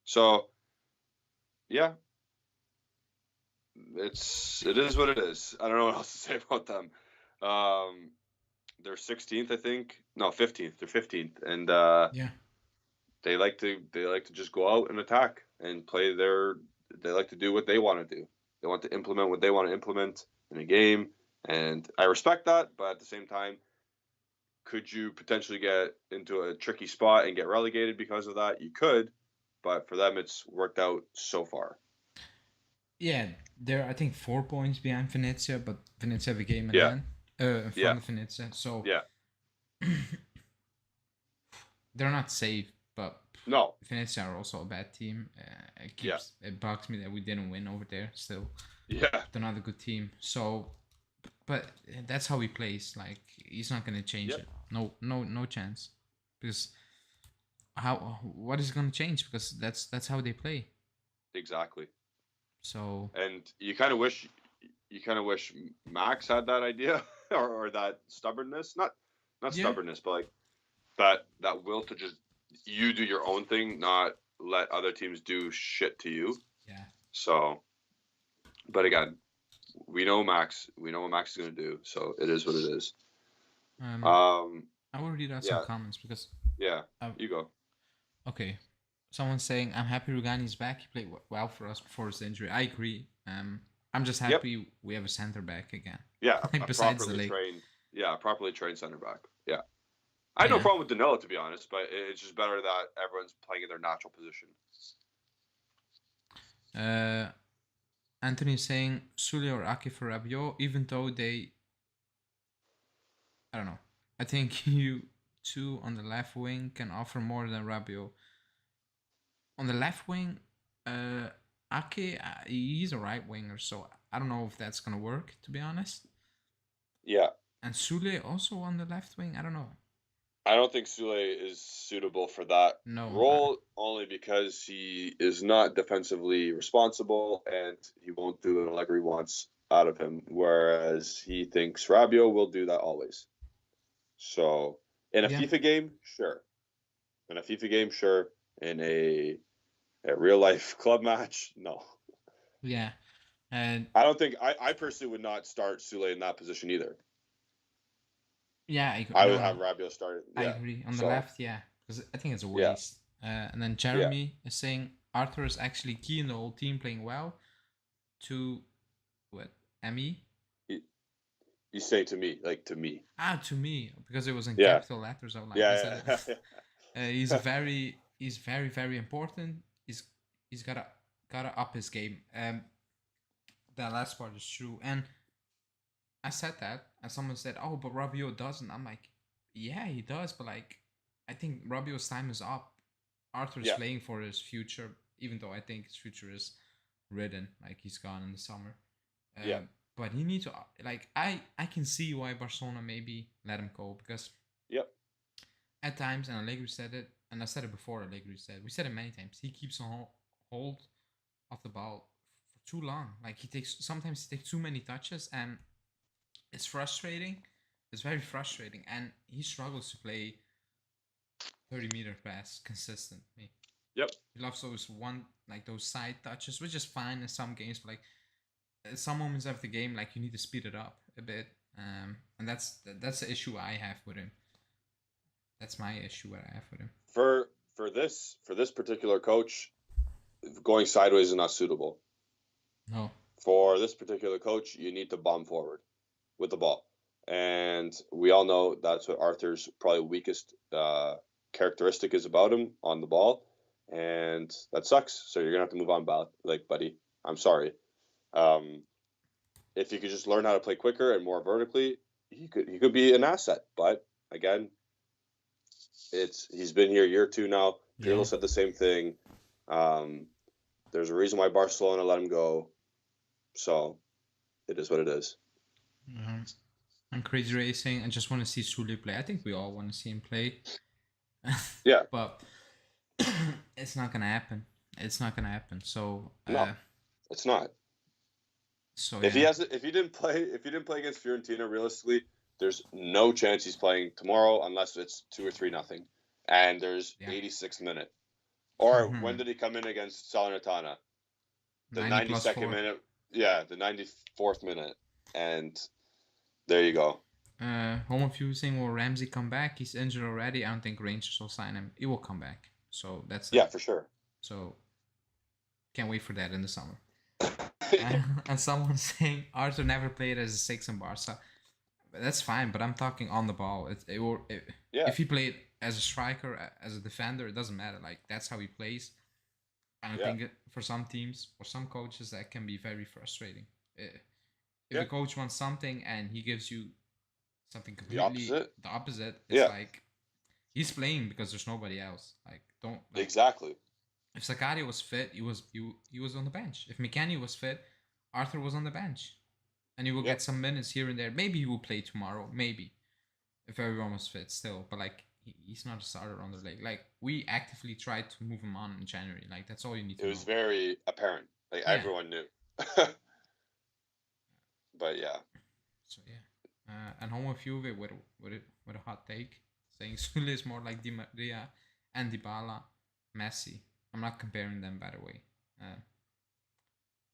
So, yeah. It is what it is. I don't know what else to say about them. They're 16th, I think. No, 15th. They're 15th, and yeah, they like to just go out and attack and play They like to do what they want to do. They want to implement what they want to implement in a game, and I respect that. But at the same time, could you potentially get into a tricky spot and get relegated because of that? You could, but for them, it's worked out so far. Yeah, they're I think 4 points behind Venezia, but Venezia have a game in hand. In front of Venezia, so they're not safe. But no, Venezia are also a bad team. It bugs me that we didn't win over there. Still, they're not a good team. So, but that's how he plays. Like he's not gonna change it. No chance. Because what is gonna change? Because that's how they play. Exactly. So. And you kind of wish Max had that idea or that stubbornness. Not stubbornness, but like that will to just you do your own thing, not let other teams do shit to you. Yeah. So, but again, we know Max. We know what Max is going to do. So it is what it is. I will read out some comments because. Yeah. You go. Okay. Someone's saying, "I'm happy Rugani's back. He played well for us before his injury." I agree. I'm just happy we have a center back again. Yeah. Besides properly trained center back. Yeah. I had no problem with Danilo, to be honest, but it's just better that everyone's playing in their natural position. Anthony's saying Sule or Ake for Rabiot, even though they, I don't know. I think you two on the left wing can offer more than Rabiot. On the left wing, Ake, he's a right winger, so I don't know if that's gonna work, to be honest. Yeah. And Sule also on the left wing, I don't know. I don't think Sule is suitable for that role, only because he is not defensively responsible and he won't do what Allegri wants out of him, whereas he thinks Rabiot will do that always. So, in a FIFA game, sure. In a FIFA game, sure. In a real-life club match, no. Yeah. And I don't think... I personally would not start Sule in that position either. Yeah, I would have Rabiot started. Yeah. I agree. On the left, because I think it's a waste. And then Jeremy is saying Arthur is actually key in the whole team playing well. To what? ME? You say to me, like to me. To me, because it was in capital letters. He's very, very important. He's gotta up his game. that last part is true. And I said that, and someone said, "Oh, but Rabiot doesn't." I'm like, "Yeah, he does, but like, I think Rabiot's time is up. Arthur is Yeah. playing for his future, even though I think his future is written. Like he's gone in the summer. Yeah. But he needs to like. I can see why Barcelona maybe let him go because Yep. at times, and Allegri said it, and I said it before. Allegri said we said it many times. He keeps on hold of the ball for too long. Like sometimes he takes too many touches, and it's frustrating. It's very frustrating, and he struggles to play 30-meter pass consistently. Yep. He loves those side touches, which is fine in some games, but like at some moments of the game, like you need to speed it up a bit. And that's the issue I have with him. That's my issue that I have with him. For this particular coach, going sideways is not suitable. No. For this particular coach, you need to bomb forward with the ball. And we all know that's what Arthur's probably weakest characteristic is about him on the ball. And that sucks. So you're going to have to move on, buddy. I'm sorry. If you could just learn how to play quicker and more vertically, he could be an asset. But again, he's been here a year or two now. Pirlo said the same thing. There's a reason why Barcelona let him go. So it is what it is. Mm-hmm. And Crazy Racing, I just want to see Sule play. I think we all want to see him play. Yeah. But it's not gonna happen. It's not gonna happen. So no, it's not. So if he didn't play against Fiorentina, realistically, there's no chance he's playing tomorrow unless it's 2 or 3-0, and there's 86th minute. Or when did he come in against Salernitana? The 92nd minute. Yeah, the 94th minute, and there you go. Home of you saying, will Ramsey come back? He's injured already. I don't think Rangers will sign him. He will come back. So that's for sure. So can't wait for that in the summer. And someone's saying Arthur never played as a 6 in Barca. That's fine, but I'm talking on the ball. If he played as a striker, as a defender, it doesn't matter. Like that's how he plays. And I think for some teams or some coaches that can be very frustrating. If a coach wants something and he gives you something completely the opposite, it's like he's playing because there's nobody else. Exactly. If Sakaria was fit, he was on the bench. If McKennie was fit, Arthur was on the bench, and he will get some minutes here and there. Maybe he will play tomorrow. Maybe if everyone was fit still, but like he's not a starter on the league. Like we actively tried to move him on in January. Like that's all you need to know. It was very apparent. Like everyone knew. But yeah. So yeah, and Home of Juve with a hot take saying Sule is more like Di Maria and Dybala, Messi. I'm not comparing them, by the way.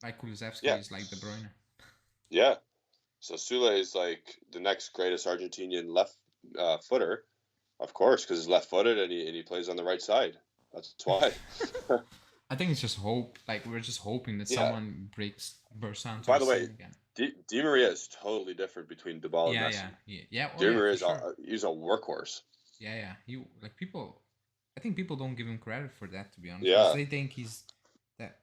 Like Kulusevski is like De Bruyne. Yeah. So Sule is like the next greatest Argentinian left footer, of course, because he's left-footed and he plays on the right side. That's why. I think it's just hope. Like we're just hoping that someone bursts onto By the way, again. Di Maria is totally different between Dybala and Messi. Di Maria is he's a workhorse. Yeah. I think people don't give him credit for that, to be honest. Yeah. They think he's that.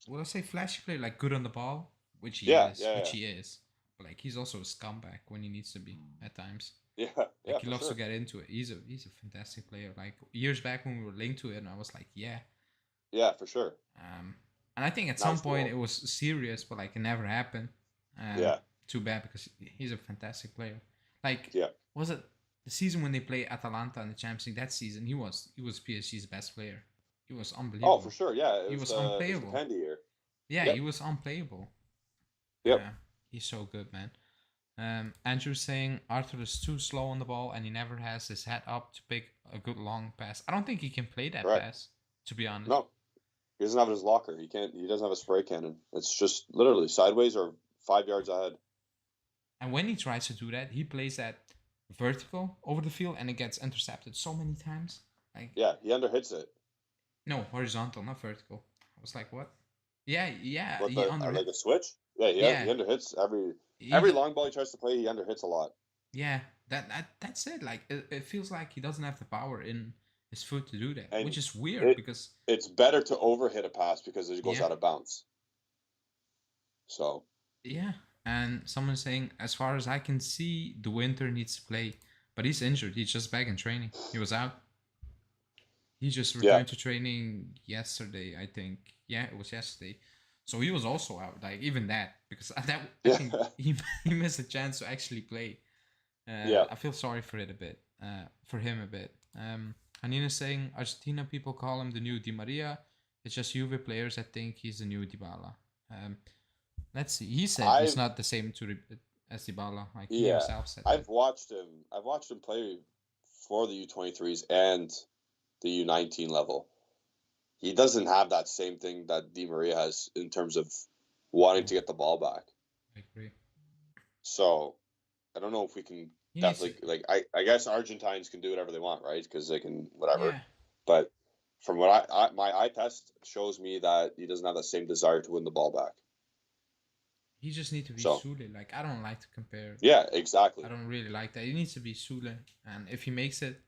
Well, I say flashy player, like good on the ball, which he is. But like he's also a scumbag when he needs to be at times. Yeah. Like he loves to get into it. He's a fantastic player. Like years back when we were linked to it, and I was like, yeah. Yeah, for sure. And I think at some point it was serious, but like it never happened. Too bad because he's a fantastic player. Like, was it the season when they played Atalanta in the Champions League? That season, he was PSG's best player. He was unbelievable. Oh, for sure, yeah. He was unplayable. It was the year. Yeah, he was unplayable. Yep. He's so good, man. Andrew saying Arthur is too slow on the ball and he never has his head up to pick a good long pass. I don't think he can play that pass, to be honest. No. He doesn't have his locker. He doesn't have a spray cannon. It's just literally sideways or 5 yards ahead. And when he tries to do that, he plays that vertical over the field and it gets intercepted so many times. Like he underhits it. No, horizontal, not vertical. I was like, what? Yeah. Like a switch? Yeah, he underhits every long ball he tries to play. He underhits a lot. Yeah, that's it. Like it feels like he doesn't have the power in his foot to do that, and which is weird because it's better to overhit a pass because it goes out of bounds. So Yeah, and someone's saying, as far as I can see, the winter needs to play, but he's injured. He's just back in training. He was out. He just Yeah. returned to training yesterday, I think. Yeah, it was yesterday. So he was also out. Like even that, because I think Yeah. he missed a chance to actually play. Yeah. I feel sorry for it a bit. For him a bit. Hanina's saying Argentina people call him the new Di Maria. It's just Juve players that think he's the new Dybala. Um, let's see. He said he's I've not the same as Dybala. Like he yeah. himself said that. I've watched him. I've watched him play for the U23s and the U19 level. He doesn't have that same thing that Di Maria has in terms of wanting No, to get the ball back. I agree. So I don't know if we can He needs to. definitely like. I guess Argentines can do whatever they want, right? Because they can whatever. Yeah, But from what my eye test shows me that he doesn't have that same desire to win the ball back. he just need to be So Sule. Like I don't like to compare. yeah, I exactly. don't really like that. He needs to be Sule, and if he makes it,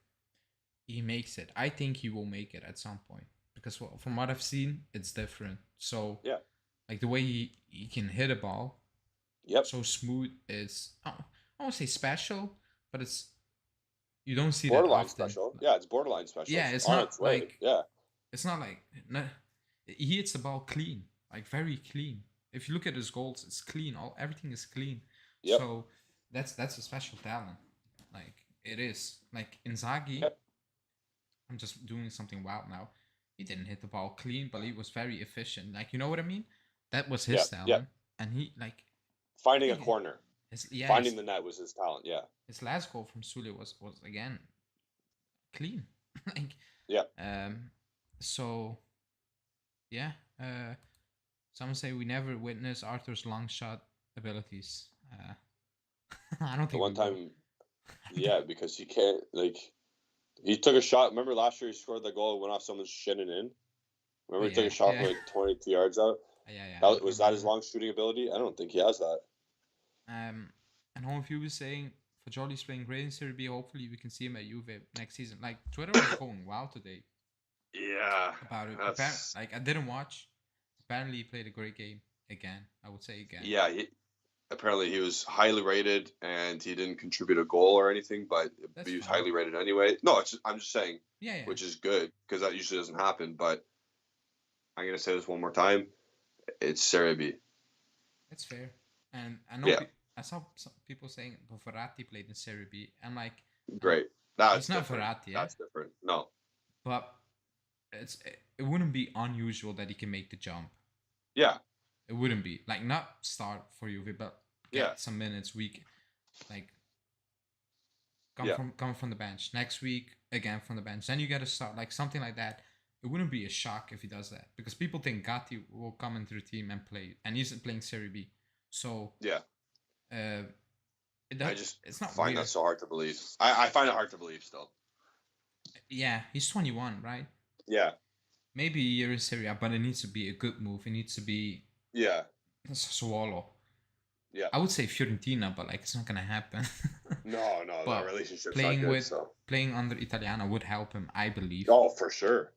he makes it. I think he will make it at some point because from what I've seen, it's different. So Yeah. like the way he can hit a ball Yep. so smooth is I won't say special, but it's you don't see that Borderline often. special. Yeah, it's borderline special. Yeah, It's it's on not its way. like Yeah. it's not like no, he hits the ball clean, like very clean. If you look at his goals, it's clean. All everything is clean. Yep. So that's a special talent. Like it is. Like Inzaghi, Yep. I'm just doing something wild now. He didn't hit the ball clean, but he was very efficient. Like you know what I mean? That was his Yep. Yep. talent, and he like I Finding a think corner, his yeah finding the net was his talent. Yeah. his last goal from Sule was again clean. Like Yeah. um so yeah. Some say we never witness Arthur's long shot abilities. I don't The think we one will. time, yeah, because he can't like he took a shot. Remember last year he scored the goal, went off someone's shin and in. Oh Remember he took yeah, a shot yeah, from like 22 yards out. yeah. That I was that his remember. long shooting ability. I don't think he has that. And home view was saying for Jolly's playing great in Serie B. Hopefully we can see him at Juve next season. Like Twitter was going wild today Yeah, about it. that's Like I didn't watch. Apparently he played a great game again. I would say again. yeah. Apparently he was highly rated and he didn't contribute a goal or anything, but That's he was fine. highly rated anyway. No, I'm just saying, Yeah. which is good because that usually doesn't happen. But I'm gonna say this one more time: it's Serie B. It's fair. And I know Yeah, I saw some people saying Verratti played in Serie B. I'm like, and great. That's he's not different. Verratti, yeah, That's different. No. but it wouldn't be unusual that he can make the jump. Yeah. It wouldn't be like not start for Juve, but Yeah. get some minutes week, like Yeah. come from the bench next week again from the bench. Then you get to start like something like that. It wouldn't be a shock if he does that because people think Gatti will come into the team and play, and he's playing Serie B. So Yeah. uh, I just it's not find weird. that so hard to believe. I find it hard to believe still. Yeah, he's 21, right? Yeah. Maybe a year in Serie A, but it needs to be a good move. It needs to be Yeah. Sassuolo. Yeah. I would say Fiorentina, but like it's not gonna happen. No, that But relationship's not good. So. playing under Italiano would help him, I believe. Oh, for sure.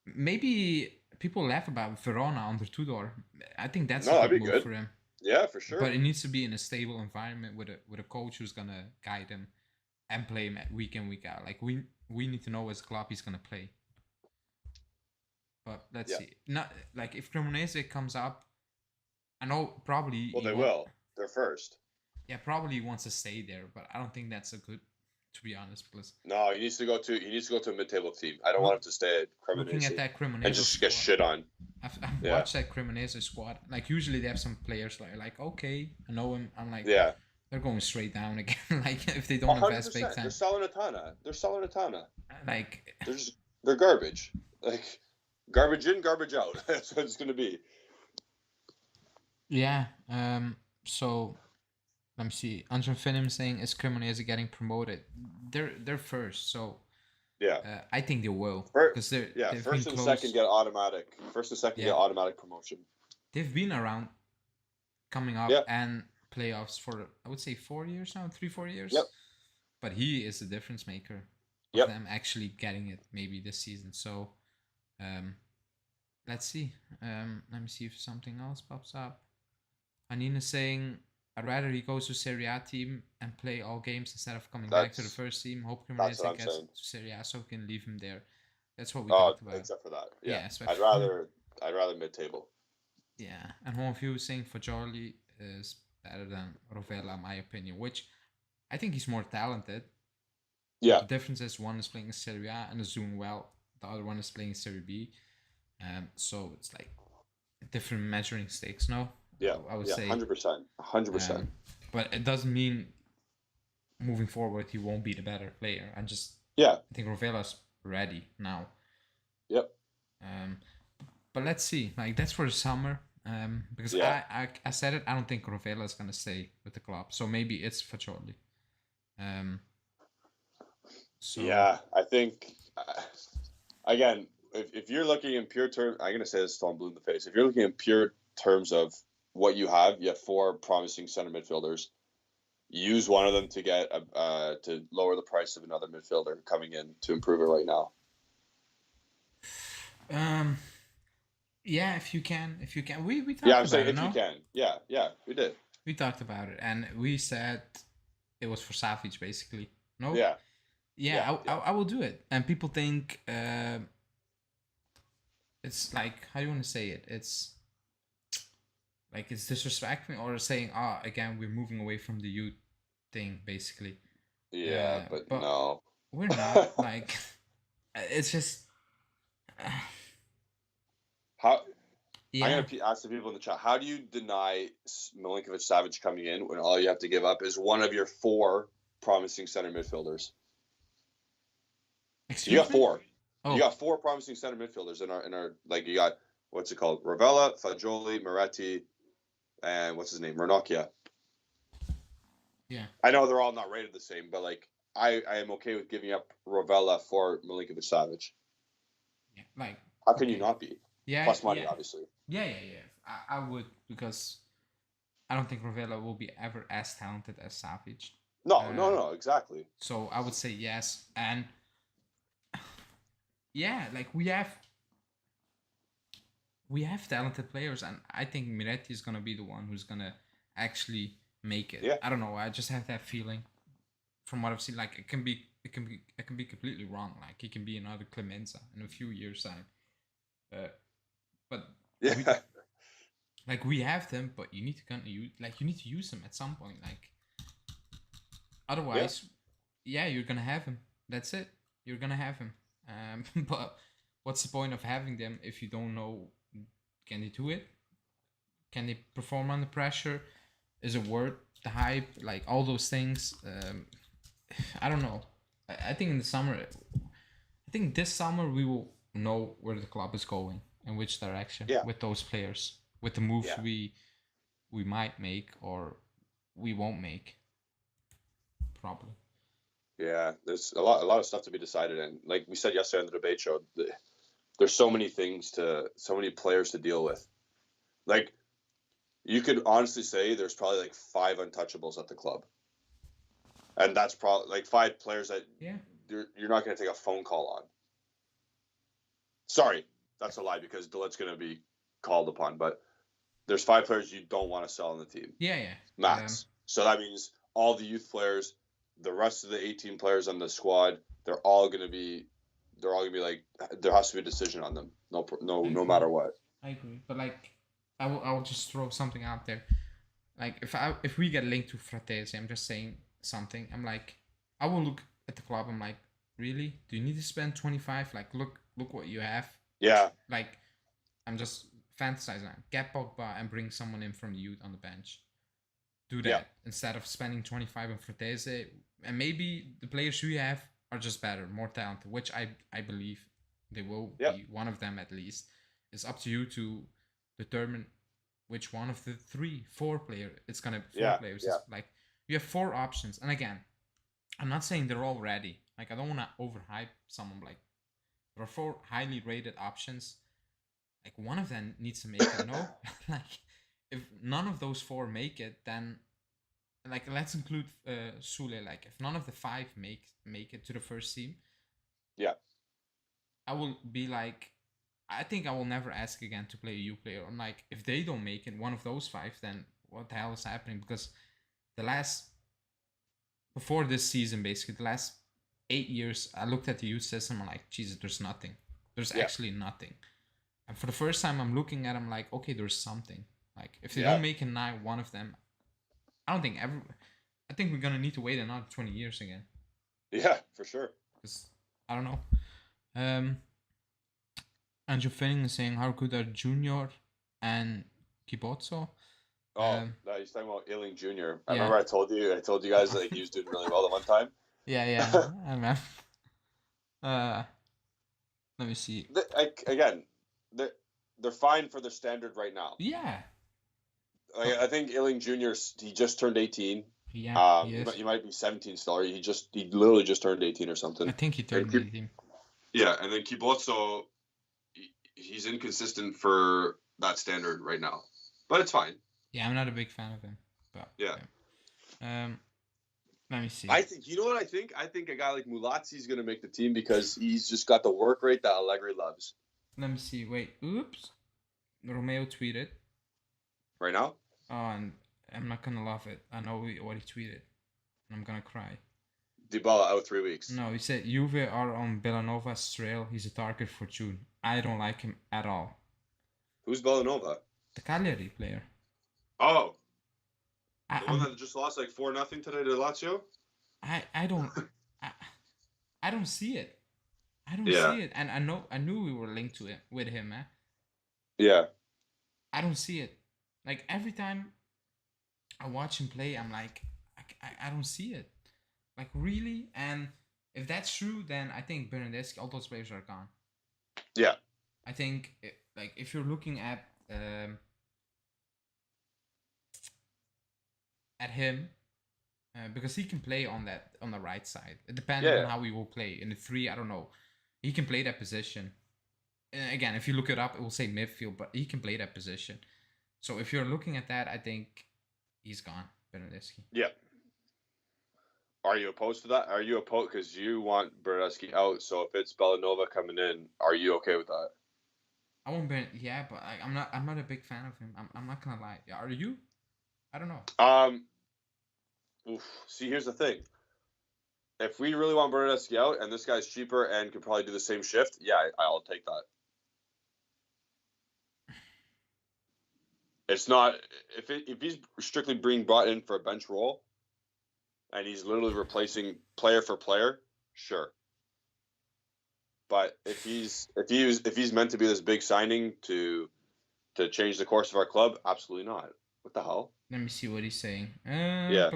Maybe people laugh about Verona under Tudor. I think that's No, a that'd good be move good. for him. Yeah, for sure. But it needs to be in a stable environment with a coach who's gonna guide him and play him week in week out. Like we need to know as a club he's gonna play. But let's see. Not like if Cremonese comes up, I know probably Well, they will. They're first. Yeah, probably he wants to stay there, but I don't think that's a good. To be honest, because No, he needs to go to a mid-table team. I don't want him to stay at looking at Cremonese that Cremonese and just get squad, shit on. I've watched that Cremonese squad. Like usually they have some players like okay, I know him. I'm like Yeah. they're going straight down again. Like if they don't invest big 100%. time, They're Salernitana. They're Salernitana. like They're garbage. Like garbage in, garbage out. That's what it's gonna be. yeah. So let me see. Anjan Finim saying is Cremonese getting promoted? They're first, so Yeah. I think they will First, because yeah. they've First been and close. second get automatic. First and second Yeah. get automatic promotion. They've been around, coming up Yeah. and playoffs for I would say 4 years now, 3-4 years. Yep. But he is the difference maker of Yep. them actually getting it maybe this season. So, let's see. Let me see if something else pops up. Anina's saying I'd rather he goes to Serie A team and play all games instead of coming back to the That's first team. Hope that's Cremonese what I'm gets saying. to Serie A so we can leave him there. That's what we Oh, talked about. except for that, yeah. Yeah, I'd especially. rather mid-table. Yeah, and one of you saying Fagioli is better than Rovella, in my opinion, which I think he's more talented. Yeah, The difference is one is playing in Serie A and is doing well. The other one is playing Serie B. So it's like different measuring stakes, no? yeah, I would yeah. say. 100%, 100%. But it doesn't mean moving forward he won't be the better player. Yeah. I think Rovella's ready now. Yep. But let's see. Like that's for the summer. Because Yeah. I said it. I don't think Rovella is gonna stay with the club. So maybe it's Fagioli. So Yeah, I think again, if you're looking in pure terms, I'm gonna say this till I'm blue in the face. If you're looking in pure terms of what you have 4 promising center midfielders. Use one of them to get to lower the price of another midfielder coming in to improve it right now. yeah, if you can, we talked Yeah, I'm about saying it. if No, you can. Yeah, we did. we talked about it, and we said it was for Savic basically. No. Yeah. Yeah, I will do it. And people think it's like, how do you want to say it? It's like it's disrespecting or saying, again, we're moving away from the youth thing, basically. Yeah, but but no. we're not. Like, it's just. How? Yeah. I'm gonna ask the people in the chat. How do you deny Milinkovic Savic coming in when all you have to give up is one of your 4 promising center midfielders? Excuse you got me? 4. Oh. You got 4 promising center midfielders in our like you got what's it called? Rovella, Fagioli, Moretti, and what's his name? Ranocchia. Yeah. I know they're all not rated the same, but like I am okay with giving up Rovella for Milinkovic Savic. Yeah, like how can you not be? Yeah. Plus money, obviously. Yeah. I would, because I don't think Rovella will be ever as talented as Savic. No, exactly. So I would say yes, and yeah, like we have talented players, and I think Miretti is gonna be the one who's gonna actually make it. Yeah. I don't know. I just have that feeling from what I've seen. Like I can be completely wrong. Like he can be another Clemenza in a few years' time. But yeah, we have them, but you need to use them at some point. Like otherwise, you're gonna have him. That's it. You're gonna have him. But what's the point of having them if you don't know? Can they do it? Can they perform under pressure? Is it worth the hype? Like all those things. I don't know. I think in the summer, this summer we will know where the club is going and which direction with those players, with the moves we might make or we won't make. Probably. Yeah, there's a lot of stuff to be decided, and like we said yesterday on the debate show, there's so many players to deal with. Like, you could honestly say there's probably like 5 untouchables at the club, and that's probably like 5 players that you're not going to take a phone call on. Sorry, that's a lie because Delet's going to be called upon, but there's 5 players you don't want to sell on the team. Yeah. Max. So that means all the youth players, the rest of the 18 players on the squad, they're all gonna be like, there has to be a decision on them. No matter what. I agree, but like, I will just throw something out there. Like if we get linked to Fratesi, I'm just saying something. I'm like, I will look at the club. I'm like, really? Do you need to spend 25? Like, look what you have. Yeah. Like, I'm just fantasizing. Get Pogba and bring someone in from the youth on the bench. Do that instead of spending 25 on Fratesi. And maybe the players we have are just better, more talented, which I believe they will be. One of them at least. It's up to you to determine which one of the 4 players. It's gonna be 4 players. Yeah. It's like you have 4 options. And again, I'm not saying they're all ready. Like I don't want to overhype someone. Like there are 4 highly rated options. Like one of them needs to make it. No, like if none of those 4 make it, then. Like let's include Sule. Like if none of the 5 make it to the first team, I will be like, I think I will never ask again to play a U player. I'm like, if they don't make it, one of those 5, then what the hell is happening, because before this season, basically the last 8 years, I looked at the youth system. I'm like, Jesus, there's nothing. There's actually nothing. And for the first time, I'm looking at them like, okay, there's something. Like, if they don't make one of them, I think we're gonna need to wait another 20 years again. Yeah, for sure. Because I don't know. Andrew Finning is saying, how good are Junior and Kibotso? Oh, no, he's talking about Ealing Jr. I remember I told you guys that he was doing really well at one time. Yeah, I remember. Let me see. They're fine for their standard right now. Yeah. I think Ealing Jr. he just turned 18. Yeah, he might be 17 still. He literally just turned 18 or something. I think he turned 18. Yeah, and then Kibotso, he's inconsistent for that standard right now, but it's fine. Yeah, I'm not a big fan of him, but yeah. Let me see. I think what I think. I think a guy like Mulazzi is going to make the team because he's just got the work rate that Allegri loves. Let me see. Wait. Oops. Romeo tweeted. Right now? Oh, and I'm not gonna love it. I know what he tweeted. I'm gonna cry. Dybala out 3 weeks. No, he said Juve are on Villanova's trail. He's a target for June. I don't like him at all. Who's Villanova? The Cagliari player. Oh. The one that just lost like 4-0 today to Lazio? I don't I don't see it. I don't see it. And I knew we were linked to it with him, eh? Yeah. I don't see it. Like, every time I watch him play, I'm like, I don't see it. Like, really? And if that's true, then I think Bernardeschi, all those players are gone. Yeah. I think, like, if you're looking at him, because he can play on the right side. It depends on how he will play. In the 3, I don't know. He can play that position. And again, if you look it up, it will say midfield, but he can play that position. So if you're looking at that, I think he's gone, Bernardeschi. Yeah. Are you opposed to that? Are you opposed because you want Bernardeschi out? So if it's Bellanova coming in, are you okay with that? I won't be. Yeah, but I'm not a big fan of him. I'm not gonna lie. Are you? I don't know. See, here's the thing. If we really want Bernardeschi out and this guy's cheaper and could probably do the same shift, yeah, I'll take that. It's not if he's strictly being brought in for a bench role, and he's literally replacing player for player, sure. But if he's meant to be this big signing to change the course of our club, absolutely not. What the hell? Let me see what he's saying. Yeah.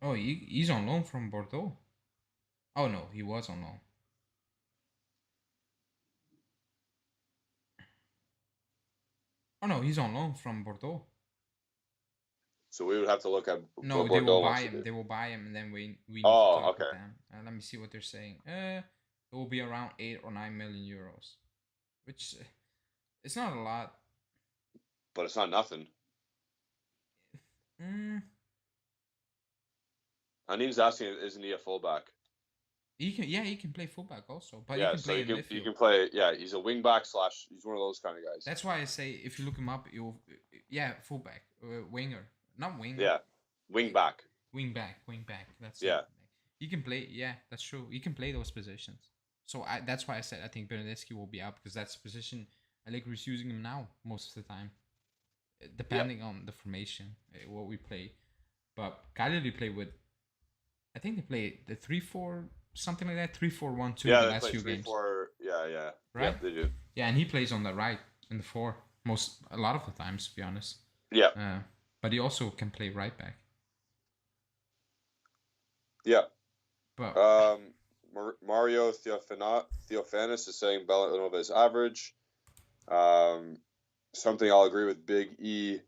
Oh, he's on loan from Bordeaux. Oh no, he was on loan. Oh no, he's on loan from Bordeaux. So we would have to look at. No, they will buy him. They will buy him, and then we need to talk with them. Let me see what they're saying. It will be around 8 or 9 million euros, which it's not a lot. But it's not nothing. Anim's asking, isn't he a fullback? He can play fullback also, but he can play in midfield. He can play. Yeah, he's a wingback / he's one of those kind of guys. That's why I say if you look him up, fullback, winger, not winger. Yeah, wingback. Wingback. That's He can play. Yeah, that's true. He can play those positions. So that's why I said I think Bernardeschi will be out, because that's the position Allegri is using him now most of the time, depending on the formation what we play. But Cagliari play with, I think they play the 3-4. Something like that, 3-4-1-2 the last few games. Yeah. Right? Yeah, they do. Yeah, and he plays on the right in the 4 a lot of the times, to be honest. Yeah. But he also can play right back. Yeah. But Mario Theophanis is saying Bellanova is average. Something I'll agree with Big E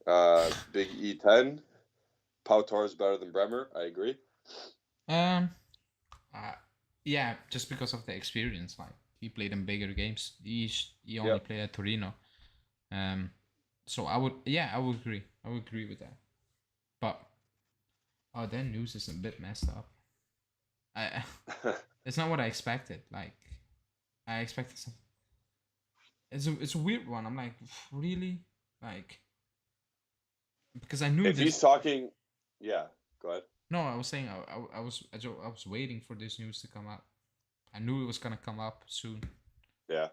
10. Pau Torres is better than Bremer. I agree. Yeah, just because of the experience. Like, he played in bigger games. He only played at Torino. So I would agree. I would agree with that. But their news is a bit messed up. It's not what I expected. Like, I expected some. it's a weird one. I'm like, really, like, because I knew If this. he's talking, yeah, go ahead. No, I was saying I was waiting for this news to come up. I knew it was gonna come up soon. Yeah.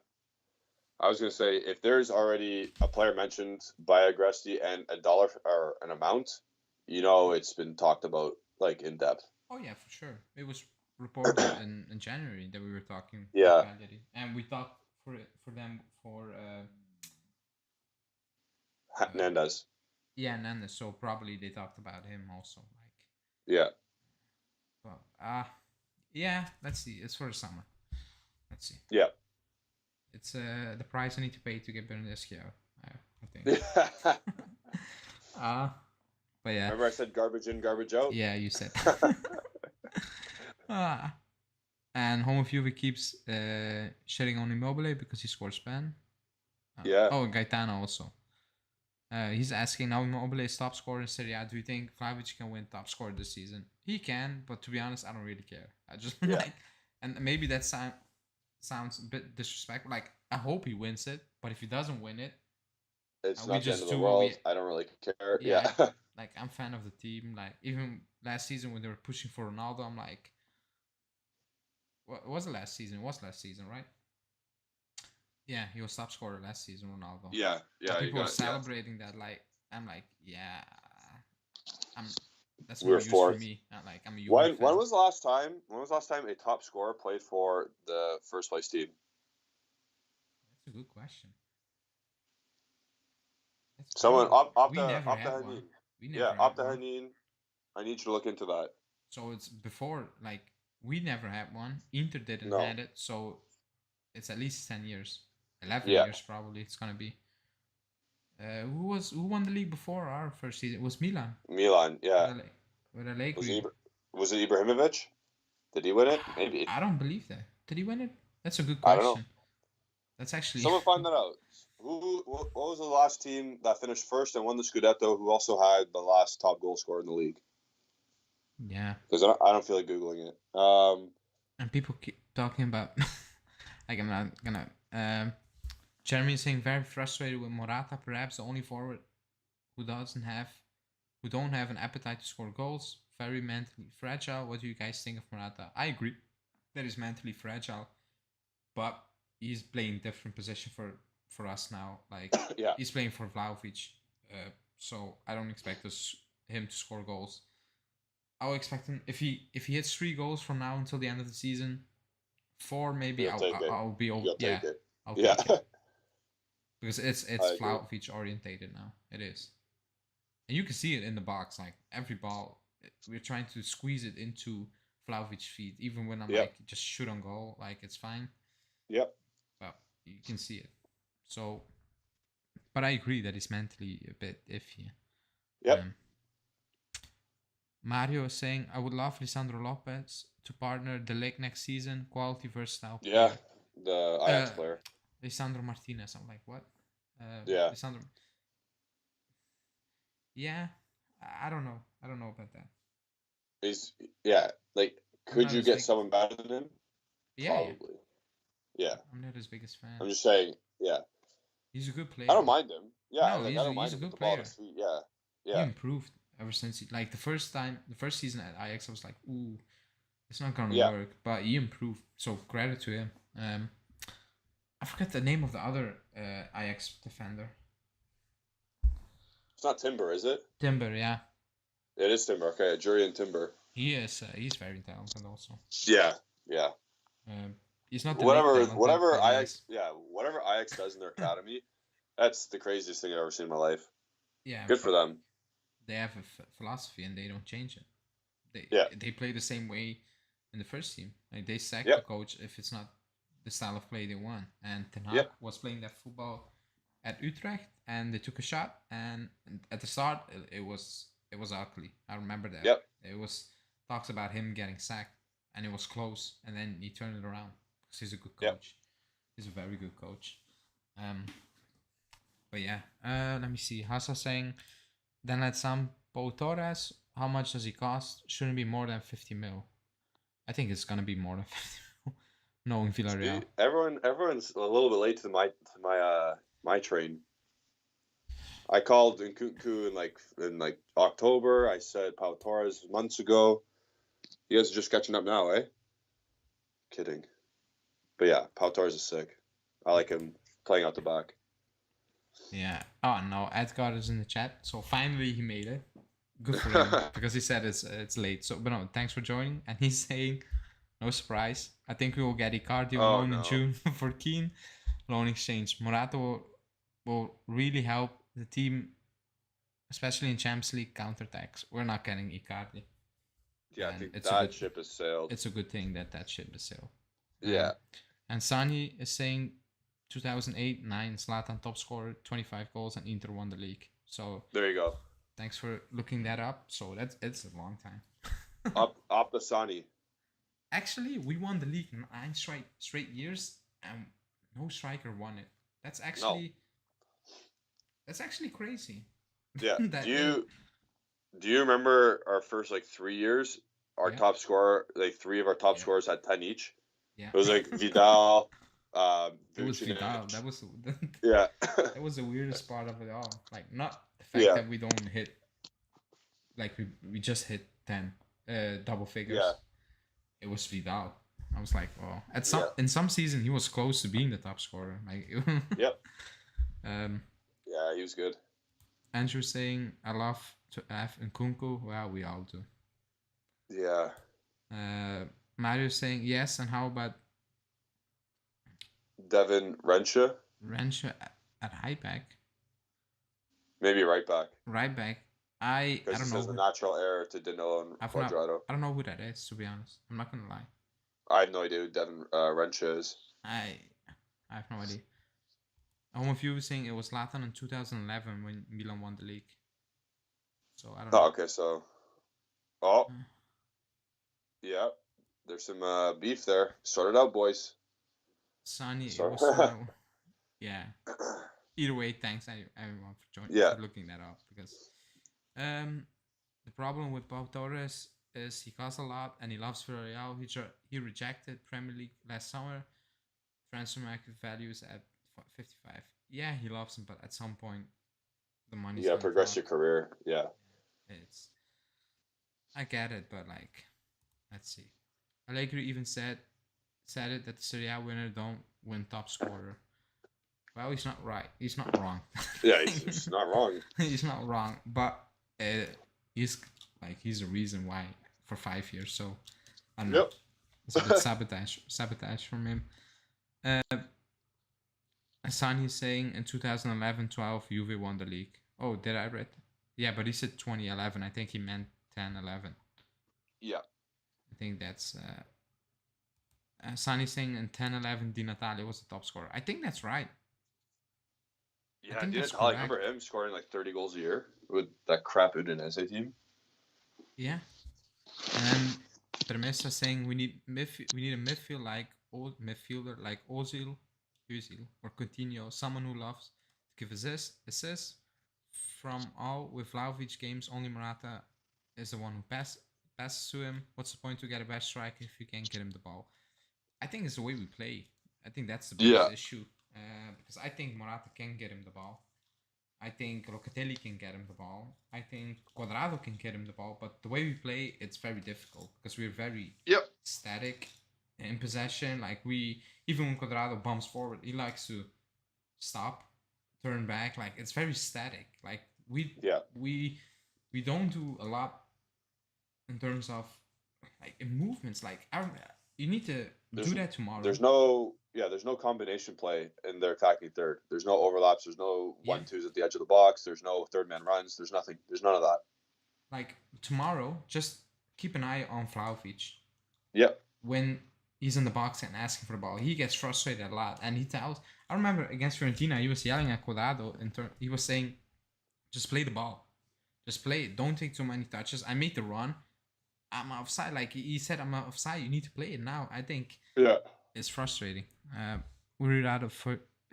I was going to say, if there's already a player mentioned by Agresti and a dollar or an amount, it's been talked about like in depth. Oh yeah, for sure. It was reported in January that we were talking with Yeah. Cagliari, and we talked for them for Hernandez. yeah, Nandes. So probably they talked about him also. Like, Yeah. well, yeah. Let's see. It's for the summer. Let's see. Yeah. It's the price I need to pay to get Bernardeschi out. I think. But yeah. Remember I said garbage in, garbage out? Yeah, you said. And Home of Juve keeps shitting on Immobile because he scored Span. Yeah. Oh, Gaetano also. He's asking now Immobile is top scorer in Serie A. Do you think Vlahovic can win top scorer this season? He can, but to be honest, I don't really care. I just like, and maybe that sounds a bit disrespectful. Like, I hope he wins it, but if he doesn't win it, it's we not the just end of the do what world. I don't really care. Yeah. Like, I'm fan of the team. Like, even last season when they were pushing for Ronaldo, I'm like, what was the last season? It was last season, right? Yeah, he was top scorer last season, Ronaldo. Yeah. So people were celebrating that. Like, I'm like, yeah, that's no We're use fourth. for me. Not like I'm a Juve when fan. was the last time? When was the last time a top scorer played for the first place team? That's a good question. Someone up the Hanin. Yeah, up the Hanin. I need you to look into that. So it's before, like, we never had one. Inter didn't have it, so it's at least 10 years, 11 years probably. It's gonna be. Who won the league before our first season? It was Milan. Milan, yeah. With Allegri. Was it Ibrahimovic? Did he win it? Maybe. I don't believe that. Did he win it? That's a good question. I don't know. That's actually. Someone find that out. What was the last team that finished first and won the Scudetto who also had the last top goal scorer in the league? Yeah. Because I don't feel like Googling it. And people keep talking about. Like, I'm not gonna. Jeremy is saying very frustrated with Morata, perhaps the only forward who don't have an appetite to score goals. Very mentally fragile. What do you guys think of Morata? I agree that he's mentally fragile, but he's playing different position for us now. Like, he's playing for Vlahovic, so I don't expect him to score goals. I'll expect him if he hits 3 goals from now until the end of the season. 4 maybe I'll be over. Yeah, I'll take it. Because it's Vlahovic orientated now. It is. And you can see it in the box. Like, every ball, we're trying to squeeze it into Vlahovic's feet. Even when I'm like, just shoot on goal. Like, it's fine. Yep. But you can see it. So, but I agree that he's mentally a bit iffy. Yep. Mario is saying, I would love Lisandro Lopez to partner the Lig next season. Quality, versatile player. Yeah, the Ajax player. Lisandro Martinez. I'm like, what? Yeah. Lisandro. Yeah, I don't know. I don't know about that. Like, could you get someone better than him? Yeah. Probably. Yeah. I'm not his biggest fan. I'm just saying, yeah. He's a good player. I don't mind him. Yeah, no, I don't mind him. He's a good player. Yeah. He improved ever since the first season at Ajax, I was like, ooh, it's not gonna work. But he improved. So credit to him. I forget the name of the other Ajax defender. It's not Timber, is it? Timber, yeah. It is Timber. Okay, Jurian Timber. He is. He's very talented also. Yeah. He's not the whatever Ajax. Yeah, whatever Ajax does in their academy, that's the craziest thing I've ever seen in my life. Yeah. Good for them. They have a philosophy and they don't change it. They play the same way in the first team. Like, they sack the coach if it's not the style of play they want. And Ten Hag was playing that football at Utrecht, and they took a shot. And at the start, it was ugly. I remember that. Yep. It was talks about him getting sacked, and it was close. And then he turned it around because he's a good coach. Yep. He's a very good coach. But yeah, let me see. Hasa saying, then let some Torres. How much does he cost? Shouldn't be more than 50 mil. I think it's gonna be more than 50 mil. knowing Villarreal. Everyone's a little bit late to my train. I called Nkunku in October. I said Pau Torres months ago. You guys are just catching up now, eh? Kidding. But yeah, Pau Torres is sick. I like him playing out the back. Yeah. Oh no, Edgar is in the chat. So finally he made it. Good for him because he said it's late. So, but no, thanks for joining. And he's saying, no surprise. I think we will get Icardi on loan in June for Keane. Loan exchange. Morata will really help the team, especially in Champions League counterattacks. We're not getting Icardi. Yeah, I think that ship has sailed. It's a good thing that ship has sailed. Yeah. And Sani is saying 2008-9 Zlatan top scorer, 25 goals, and Inter won the league. So there you go. Thanks for looking that up. So it's a long time. up the Sani. Actually, we won the league 9 straight years, and no striker won it. That's actually crazy. Yeah. Do you remember our first 3 years? Our top scorer, 3 of our top scorers had 10 each. Yeah. It was Vidal. It was Vidal. That was that was the weirdest part of it all. Not the fact that we don't hit. We just hit 10 double figures. Yeah. It was Vidal. I was like, oh. In some season he was close to being the top scorer. Yep. Yeah, he was good. Andrew saying, I love to have Nkunku. Well, we all do. Yeah. Mario saying yes, and how about Devin Renshaw? Renshaw at right back. Maybe right back. Right back. I don't know. Because a natural heir to Danilo and Cuadrado. I don't know who that is, to be honest. I'm not gonna lie. I have no idea who Devin Renshaw is. I have no idea. Home of you was saying it was Zlatan in 2011 when Milan won the league. So I don't know. Oh, okay, so. Oh. Yeah. There's some beef there. Sort it out, boys. Sunny. Yeah. Either way, thanks everyone for joining. For looking that up, because the problem with Pau Torres is he costs a lot and he loves Villarreal. He rejected Premier League last summer. Transfer market values at 55. Yeah, he loves him, but at some point the money's gonna progress your career. Yeah. I get it, but let's see. Allegri even said it that the Serie A winner don't win top scorer. Well, he's not right. He's not wrong. Yeah, he's not wrong. He's not wrong, but he's the reason why for 5 years. So I don't know. It's a bit sabotage from him. Asani is saying in 2011-12 Juve won the league. Oh, did I read? Yeah, but he said 2011. I think he meant 10-11. Yeah. I think that's Asani saying in 10-11 Di Natale was the top scorer. I think that's right. Yeah, I remember him scoring 30 goals a year with that crap Udinese team. Yeah. And Permessa saying we need a midfielder like Ozil or Coutinho, someone who loves to give assists. From all with Vlahovic games, only Morata is the one who passes to him. What's the point to get a best striker if you can't get him the ball? I think it's the way we play. I think that's the biggest issue. Because I think Morata can get him the ball. I think Locatelli can get him the ball. I think Cuadrado can get him the ball. But the way we play, it's very difficult because we're very static in possession. Even when Cuadrado bumps forward, he likes to stop, turn back. It's very static. We don't do a lot in terms of in movements. You need to do that tomorrow. There's no combination play in their attacking third. There's no overlaps. There's no 1-2s at the edge of the box. There's no third man runs. There's nothing. There's none of that. Tomorrow, just keep an eye on Vlahovic. Yep. When he's in the box and asking for the ball, he gets frustrated a lot, and he tells. I remember against Fiorentina, he was yelling at Cuadrado. He was saying, "Just play the ball, just play it. Don't take too many touches. I made the run. I'm offside." He said, "I'm offside. You need to play it now." I think. Yeah. It's frustrating. We'll read out a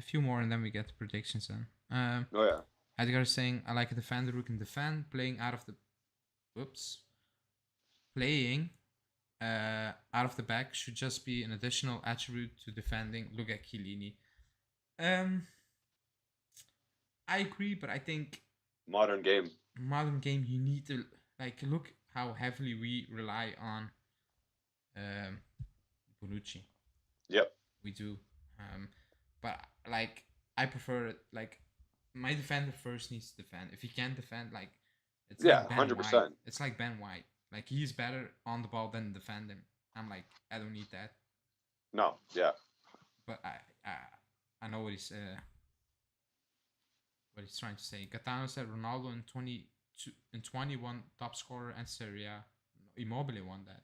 few more and then we get the predictions in. Edgar is saying, I like a defender who can defend, playing out of the back should just be an additional attribute to defending. Look at Chiellini. I agree, but I think modern game, you need to look how heavily we rely on Bonucci. Yep. We do. But I prefer it. My defender first needs to defend. If he can't defend, it's like Ben 100%. White. It's like Ben White. He's better on the ball than defending. I'm I don't need that. No, yeah. But I know what he's trying to say. Gaetano said Ronaldo in 21 top scorer and Serie A. Immobile won that.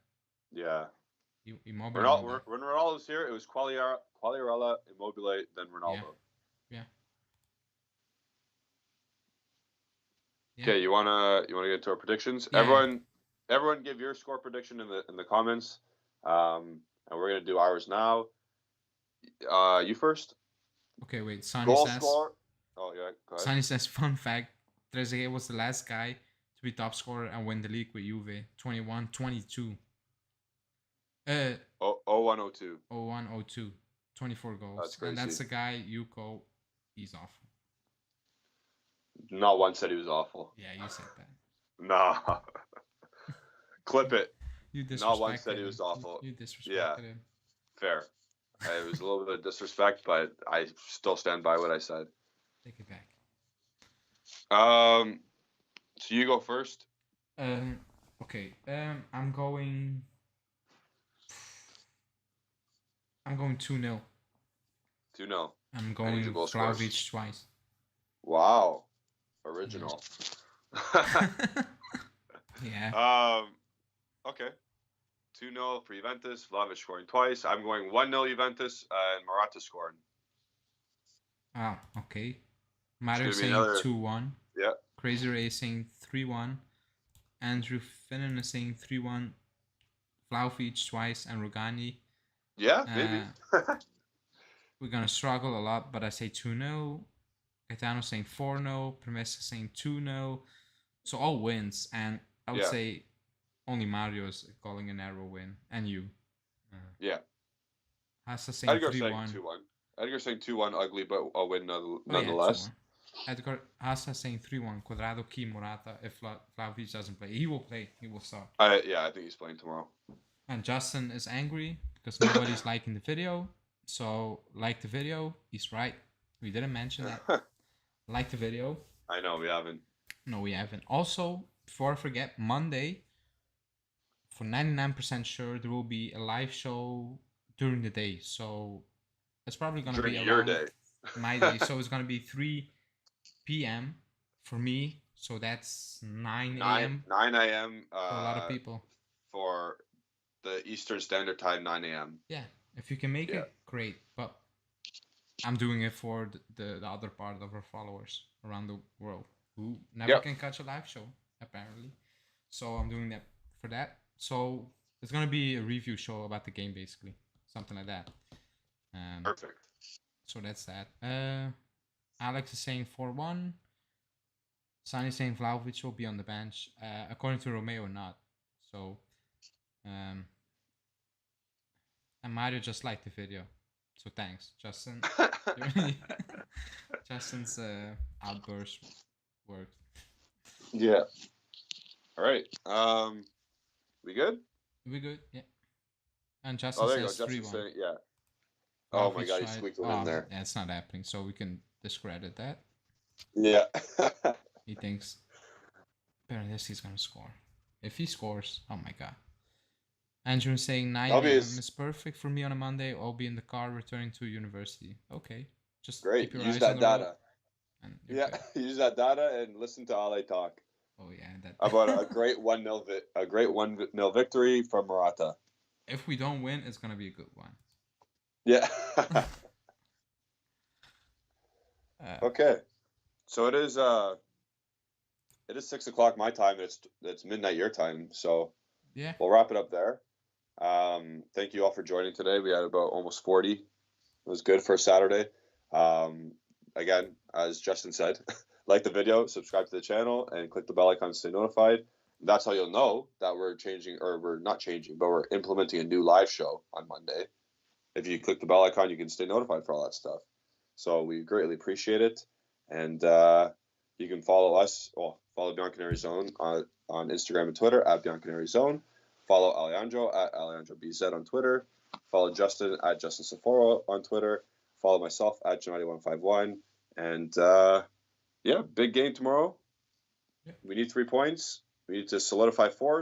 Yeah. Immobile won that. When Ronaldo was here, it was Quagliarella, Immobile, then Ronaldo. Yeah. Okay, you wanna get into our predictions? Yeah. Everyone give your score prediction in the comments. And we're gonna do ours now. You first. Okay, wait. Sonny Goal says. Score. Oh yeah, go ahead. Sonny says, fun fact: Trezeguet was the last guy to be top scorer and win the league with Juve. 21-22. 01-02. 01-02. 24 goals. That's crazy. And that's the guy you call. He's awful. Not one said he was awful. Yeah, you said that. Nah. Clip it. You disrespected Not one said he was awful. You disrespected him. Fair. It was a little bit of disrespect, but I still stand by what I said. Take it back. So you go first. Okay. I'm going 2-0. 2-0. I'm going Vlahovic twice. Wow. Original. Yeah. Okay. 2-0 for Juventus. Vlahovic scoring twice. I'm going 1-0 Juventus and Morata scoring. Oh, okay. Mario saying 2-1. Yeah. Crazy Ray saying 3-1. Andrew Finnan is saying 3-1. Vlahovic twice and Rugani. Yeah, maybe. We're going to struggle a lot, but I say 2-0. Gaetano saying 4-0. Promessa saying 2-0. So all wins. And I would say only Mario is calling an arrow win. And you. Yeah. Hassa saying 3-1. Edgar saying 2-1 ugly, but I'll win nonetheless. Edgar Hassa saying 3-1. Quadrado, Key, Morata. If Vlahovic doesn't play, he will play. He will start. I think he's playing tomorrow. And Justin is angry because nobody's liking the video. So like the video. He's right. We didn't mention that. Like the video. I know we haven't. No, we haven't. Also, before I forget, Monday, for 99% sure, there will be a live show during the day. So it's probably going to be your day. My day. So it's going to be 3 p.m. for me. So that's 9 a.m. 9 a.m. For a lot of people. For the Eastern Standard Time, 9 a.m. Yeah. If you can make it, great. But I'm doing it for the other part of our followers around the world who never can catch a live show, apparently. So I'm doing that for that. So it's going to be a review show about the game, basically. Something like that. Perfect. So that's that. Alex is saying 4-1. Sunny saying Vlahovic will be on the bench. According to Romeo, not. So, and Mario just liked the video. So thanks, Justin. Justin's outburst worked. Yeah. All right. We good? We good? Yeah. And Justin says 3-1. Yeah. Oh my God, he squeaked one in there. Yeah, it's not happening, so we can discredit that. Yeah. He thinks Bernardeschi's gonna score. If he scores, oh my God. Andrew is saying 9 a.m. is perfect for me on a Monday. I'll be in the car returning to university. Okay. Just great. Use that data. Use that data and listen to Ale talk. Oh yeah, about a great 1-0 victory from Morata. If we don't win, it's gonna be a good one. Yeah. Okay. So it is 6:00 my time. It's midnight your time. So yeah, we'll wrap it up there. Thank you all for joining today. We had about almost 40. It was good for a Saturday. Again, as Justin said, like the video, subscribe to the channel, and click the bell icon to stay notified. That's how you'll know that we're changing, or we're not changing, but we're implementing a new live show on Monday. If you click the bell icon, you can stay notified for all that stuff. So we greatly appreciate it. And you can follow us, follow Bianconeri Zone on Instagram and Twitter at Bianconeri Zone. Follow Alejandro at AlejandroBZ on Twitter. Follow Justin at Justin Sephora on Twitter. Follow myself at Janati151. And big game tomorrow. Yeah. We need 3 points. We need to solidify fourth.